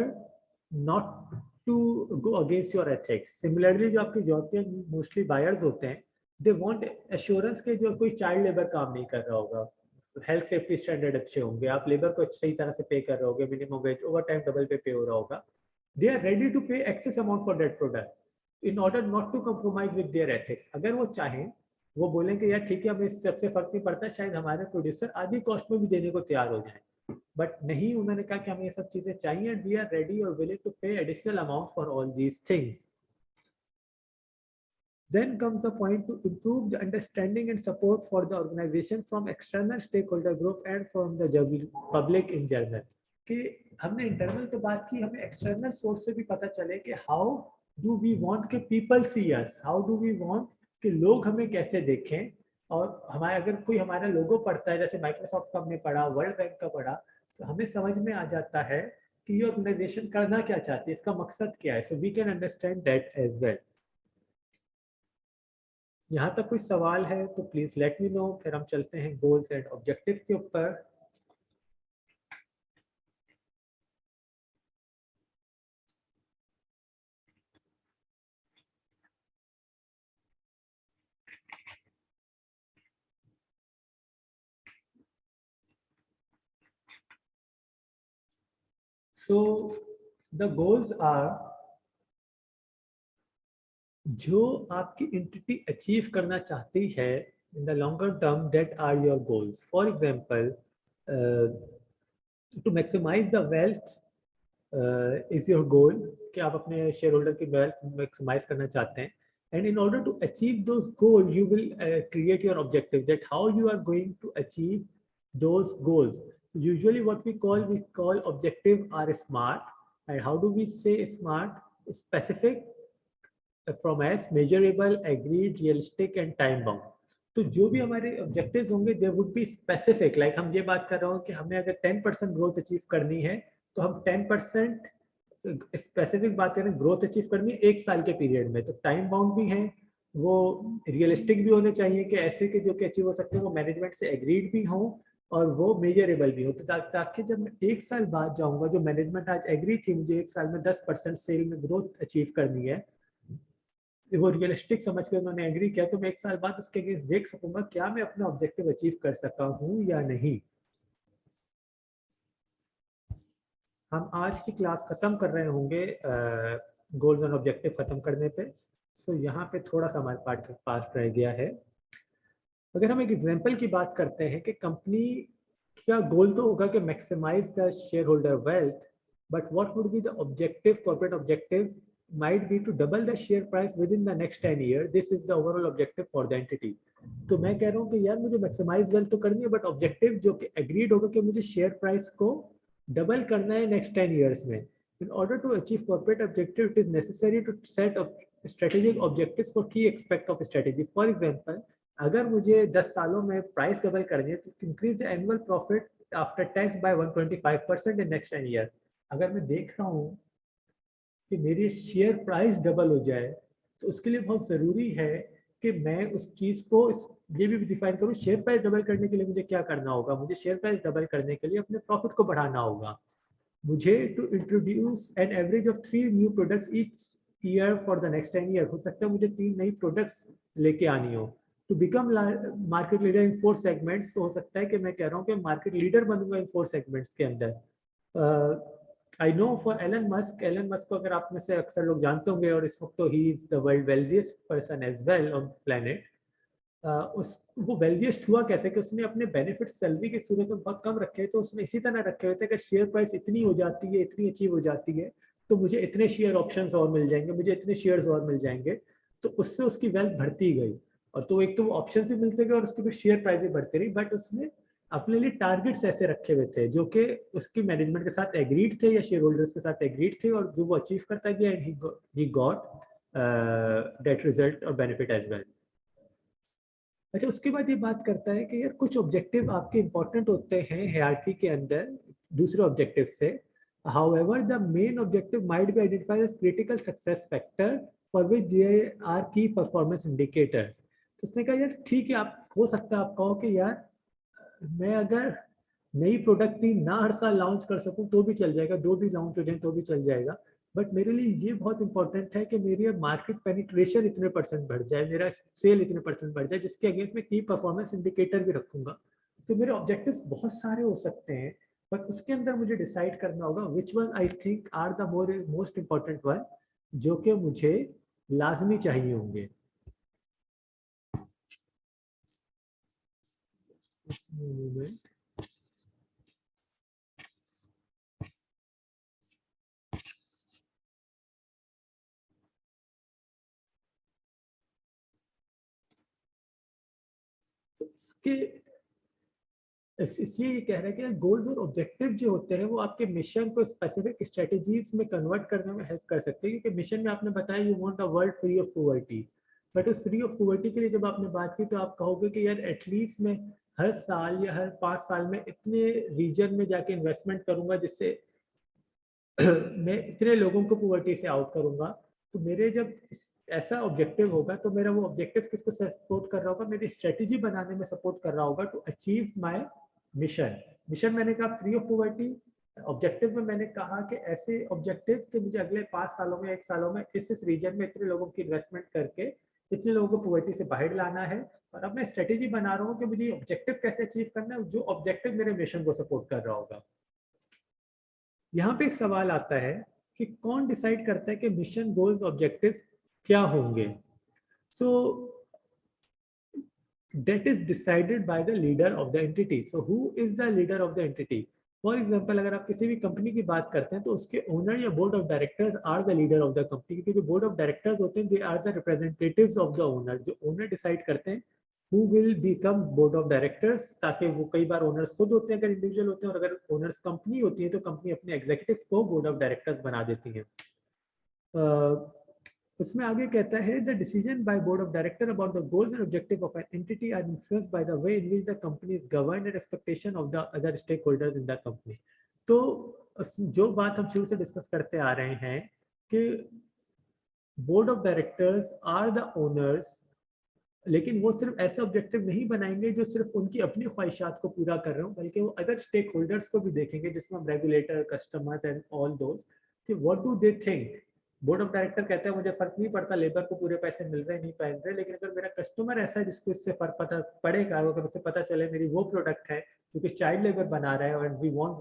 not to go against your ethics. Similarly, जो आपके European mostly buyers होते हैं, they want assurance के जो कोई चाइल्ड लेबर काम नहीं कर रहा होगा, हेल्थ सेफ्टी स्टैंडर्ड अच्छे होंगे, आप लेबर को सही तरह से पे कर रहे होगे, minimum wage, over time double पे हो रहा होगा. They are ready to pay excess amount for that product in order not to compromise with their ethics. अगर वो चाहें, वो बोलें कि यार ठीक है, हमें इस सबसे फर्क नहीं पड़ता, शायद हमारे प्रोड्यूसर आधी कॉस्ट में भी देने को तैयार हो जाए, बट नहीं, उन्होंने कहा कि हमें ये सब चीजें चाहिए एंड वी आर रेडी और विलिंग टू पे additional amount for all these things. Then comes the point to improve the understanding and support for the organization from external stakeholder group and from the public in general. कि हमने internal तो बात की, हमें external source से भी पता चले कि हाउ डू वी वांट कि people see us, how do we want कि लोग हमें कैसे देखें. और हमारे अगर कोई हमारा लोगो पढ़ता है, जैसे माइक्रोसॉफ्ट का हमने पढ़ा, वर्ल्ड बैंक का पढ़ा, तो हमें समझ में आ जाता है कि ये ऑर्गेनाइजेशन करना क्या चाहती है, इसका मकसद क्या है. So we can understand that as well. यहाँ तक कोई सवाल है तो प्लीज लेट मी नो, फिर हम चलते हैं गोल्स एंड ऑब्जेक्टिव के ऊपर. So the goals are, जो आपकी एंटिटी अचीव करना चाहती है in the longer term, that are your goals. For example, to maximize the wealth is your goal, कि आप अपने शेयर होल्डर की wealth maximize करना चाहते हैं. And in order to achieve those goals, you will create your objective, that how you are going to achieve those goals. Usually what we call objective are SMART. And how do we say SMART? Specific, from as, measurable, agreed, realistic and time bound. तो जो भी हमारे objectives होंगे दे would be specific. Like हम ये बात कर रहे हो कि हमें अगर 10% ग्रोथ अचीव करनी है, तो हम 10% स्पेसिफिक बात करें, ग्रोथ अचीव करनी है 1 साल के पीरियड में, तो टाइम बाउंड भी है, वो रियलिस्टिक भी होने चाहिए कि ऐसे के जो कि अचीव हो सकते हैं वो मैनेजमेंट से एग्रीड भी हो और वो मेजरेबल भी हो. तो ताकि जब मैं 1 साल बाद जाऊंगा, जो मैनेजमेंट आज एग्री थी मुझे 1 साल में 10% सेल में ग्रोथ अचीव करनी है, वो रियलिस्टिक समझ कर मैंने एग्री किया, तो मैं 1 साल बाद उसके अगेंस्ट देख सकूंगा क्या मैं अपना ऑब्जेक्टिव अचीव कर सका हूं या नहीं. हम आज की क्लास खत्म कर रहे होंगे गोल्स एंड ऑब्जेक्टिव खत्म करने पे. सो यहाँ पे थोड़ा सा हमारे पास रह गया है. अगर हम एक एग्जांपल की बात करते हैं कि कंपनी का गोल तो होगा कि maximise the shareholder wealth, but what would be the objective, corporate objective might be to double the share price within the next 10 years. This is the overall objective for the entity. तो मैं कह रहा हूँ कि यार मुझे maximise wealth तो करनी है, बट ऑब्जेक्टिव जो कि एग्रीड होगा कि मुझे शेयर प्राइस को डबल करना है नेक्स्ट 10 years में. In order to achieve corporate objective, it is necessary to set up strategic objectives for key aspect of strategy. For example, अगर मुझे 10 सालों में प्राइस डबल करनी है, तो increase the annual profit after tax bye 125% in next 10 years. अगर मैं देख रहा हूँ कि मेरी शेयर प्राइस डबल हो जाए, तो उसके लिए बहुत ज़रूरी है कि मैं उस चीज़ को ये भी डिफाइन करूँ, शेयर प्राइस डबल करने के लिए मुझे क्या करना होगा. मुझे शेयर प्राइस डबल करने के लिए अपने प्रॉफिट को बढ़ाना होगा. मुझे to introduce an average of 3 new products each year for the next 10 years. हो सकता है मुझे 3 नई प्रोडक्ट्स लेके आनी हो. To become market leader in 4 segments, तो हो सकता है कि मैं कह रहा हूँ कि मार्केट लीडर बनूंगा इन 4 सेगमेंट्स के अंदर. I know for Elon Musk को अगर आप में से अक्सर लोग जानते होंगे, और इस वक्त तो he is the world wealthiest person as well on planet. वो वेल्दिएस्ट हुआ कैसे कि उसने अपने बेनिफिट सैलरी की सूरत में बहुत कम रखे, तो उसने इसी तरह रखे हुए थे कि शेयर प्राइस इतनी हो जाती है, इतनी अचीव हो जाती है, तो मुझे इतने शेयर ऑप्शंस और मिल जाएंगे, मुझे इतने शेयर्स और मिल जाएंगे. तो उससे उसकी वेल्थ बढ़ती गई, और तो एक तो वो ऑप्शन भी मिलते गए और उसकी फिर शेयर प्राइस भी बढ़ती रही. बट उसने अपने लिए टारगेट्स ऐसे रखे हुए थे जो कि उसकी मैनेजमेंट के साथ एग्रीड थे या शेयर होल्डर्स के साथ एग्रीड थे, और जो वो अचीव करता गया and he got that result और बेनिफिट एज वेल. अच्छा, उसके बाद ये बात करता है कि यार कुछ ऑब्जेक्टिव आपके इंपॉर्टेंट होते हैं हायरार्की के अंदर दूसरे ऑब्जेक्टिव से. However, the main objective might be identified as critical success factor for which there are key performance indicators. तो उसने कहा यार ठीक है, आप हो सकता है आप कहो कि यार मैं अगर नई प्रोडक्ट की ना हर साल लॉन्च कर सकूं तो भी चल जाएगा, 2 भी लॉन्च हो जाए तो भी चल जाएगा, बट मेरे लिए ये बहुत इंपॉर्टेंट है कि मेरी मार्केट पेनिट्रेशन इतने % बढ़ जाए, मेरा सेल इतने % बढ़ जाए, जिसके अगेंस्ट में की परफॉर्मेंस इंडिकेटर भी रखूंगा। तो मेरे ऑब्जेक्टिव्स बहुत सारे हो सकते हैं, बट उसके अंदर मुझे डिसाइड करना होगा which one I think are the most important one, जो कि मुझे लाजमी चाहिए होंगे। इसके इसलिए ये कह रहे हैं कि गोल्स और ऑब्जेक्टिव जो होते हैं वो आपके मिशन को स्पेसिफिक स्ट्रेटेजीज में कन्वर्ट करने में हेल्प कर सकते हैं, क्योंकि मिशन में आपने बताया you want a world free of poverty, but उस फ्री ऑफ पॉवर्टी के लिए जब आपने बात की तो आप कहोगे कि यार एटलीस्ट मैं हर साल या हर 5 साल में इतने रीजन में जाके इन्वेस्टमेंट करूंगा जिससे मैं इतने लोगों को पॉवर्टी से आउट करूंगा। तो मेरे जब ऐसा ऑब्जेक्टिव होगा तो मेरा वो ऑब्जेक्टिव किसको सपोर्ट कर रहा होगा, मेरी स्ट्रेटेजी बनाने में सपोर्ट कर रहा होगा to achieve my mission. Mission मैंने कहा फ्री ऑफ पॉवर्टी, ऑब्जेक्टिव में मैंने कहा कि ऐसे ऑब्जेक्टिव कि मुझे अगले 5 सालों में 1 सालों में इस रीजन में इतने लोगों की इन्वेस्टमेंट करके इतने लोगों को पॉवर्टी से बाहर लाना है। और अब मैं स्ट्रेटेजी बना रहा हूँ कि मुझे ऑब्जेक्टिव कैसे अचीव करना है, जो ऑब्जेक्टिव मेरे मिशन को सपोर्ट कर रहा होगा। यहाँ पे एक सवाल आता है कि कौन डिसाइड करता है कि मिशन गोल्स ऑब्जेक्टिव क्या होंगे। सो that is decided by the leader of the entity. So who is the leader of the entity? For example अगर आप किसी भी कंपनी की बात करते हैं तो उसके ओनर या board of directors are the leader of the company, क्योंकि जो बोर्ड ऑफ डायरेक्टर्स होते हैं they are the representatives of the owner. जो ओनर डिसाइड करते हैं who will become board of directors, ताकि वो कई बार ओनर्स खुद होते हैं अगर इंडिविजुअल होते हैं, और अगर ओनर्स कंपनी होती है तो कंपनी अपने एग्जीक्यूटिव को बोर्ड ऑफ डायरेक्टर्स बना देती है। उसमें आगे कहता है the decision by board of director about the goals and objective of an entity are influenced by the way in which the company is governed and expectation of the other stakeholders in the company. तो जो बात हम शुरू से discuss करते आ रहे हैं कि board of directors are the owners, लेकिन वो सिर्फ ऐसे ऑब्जेक्टिव नहीं बनाएंगे जो सिर्फ उनकी अपनी ख्वाहिशात को पूरा कर रहे हो, बल्कि वो अदर स्टेक होल्डर्स को भी देखेंगे, जिसमें हम regulator, customers and all those, कि what do they think. Board of director कहते हैं मुझे फर्क नहीं पड़ता लेबर को पूरे पैसे मिल रहे नहीं पहन रहे, लेकिन अगर मेरा कस्टमर ऐसा है जिसको इससे फर्क पता पड़ेगा, अगर उसे पता चले मेरी वो प्रोडक्ट है क्योंकि चाइल्ड लेबर बना रहा है और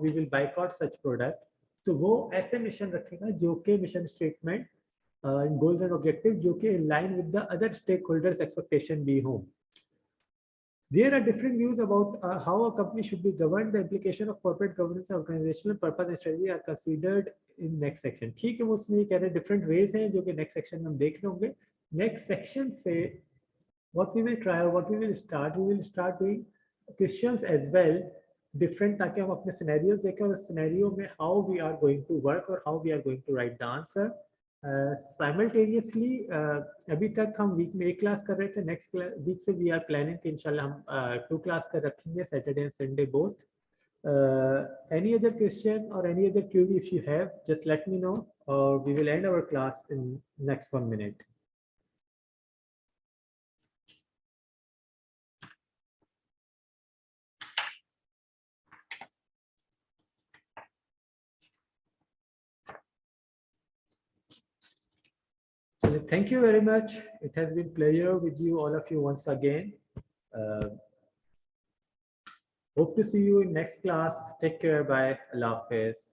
we will buy out such product, तो वो ऐसे मिशन रखेगा जो कि mission statement goals and objectives जो कि in line with the other stakeholders expectation भी हो। There are different views about how a company should be governed. The implication of corporate governance, organizational purpose and strategy are considered in next section. ठीक है, वो उसमें ये कह रहे हैं different ways हैं जो कि next section में हम देख लेंगे। Next section से what we will try or what we will start doing questions as well different, ताकि हम अपने scenarios देखें और scenario में how we are going to work और how we are going to write the answer. Simultaneously अभी तक हम वीक में 1 क्लास कर रहे थे, नेक्स्ट वीक से वी आर प्लानिंग कि इंशाल्लाह हम 2 क्लास कर रखेंगे, Saturday and Sunday both. Any other question और any other query if you have just let me know और we will end our class in next 1 minute. So thank you very much. It has been pleasure with you, all of you once again. Hope to see you in next class. Take care. Bye. Allah Hafiz.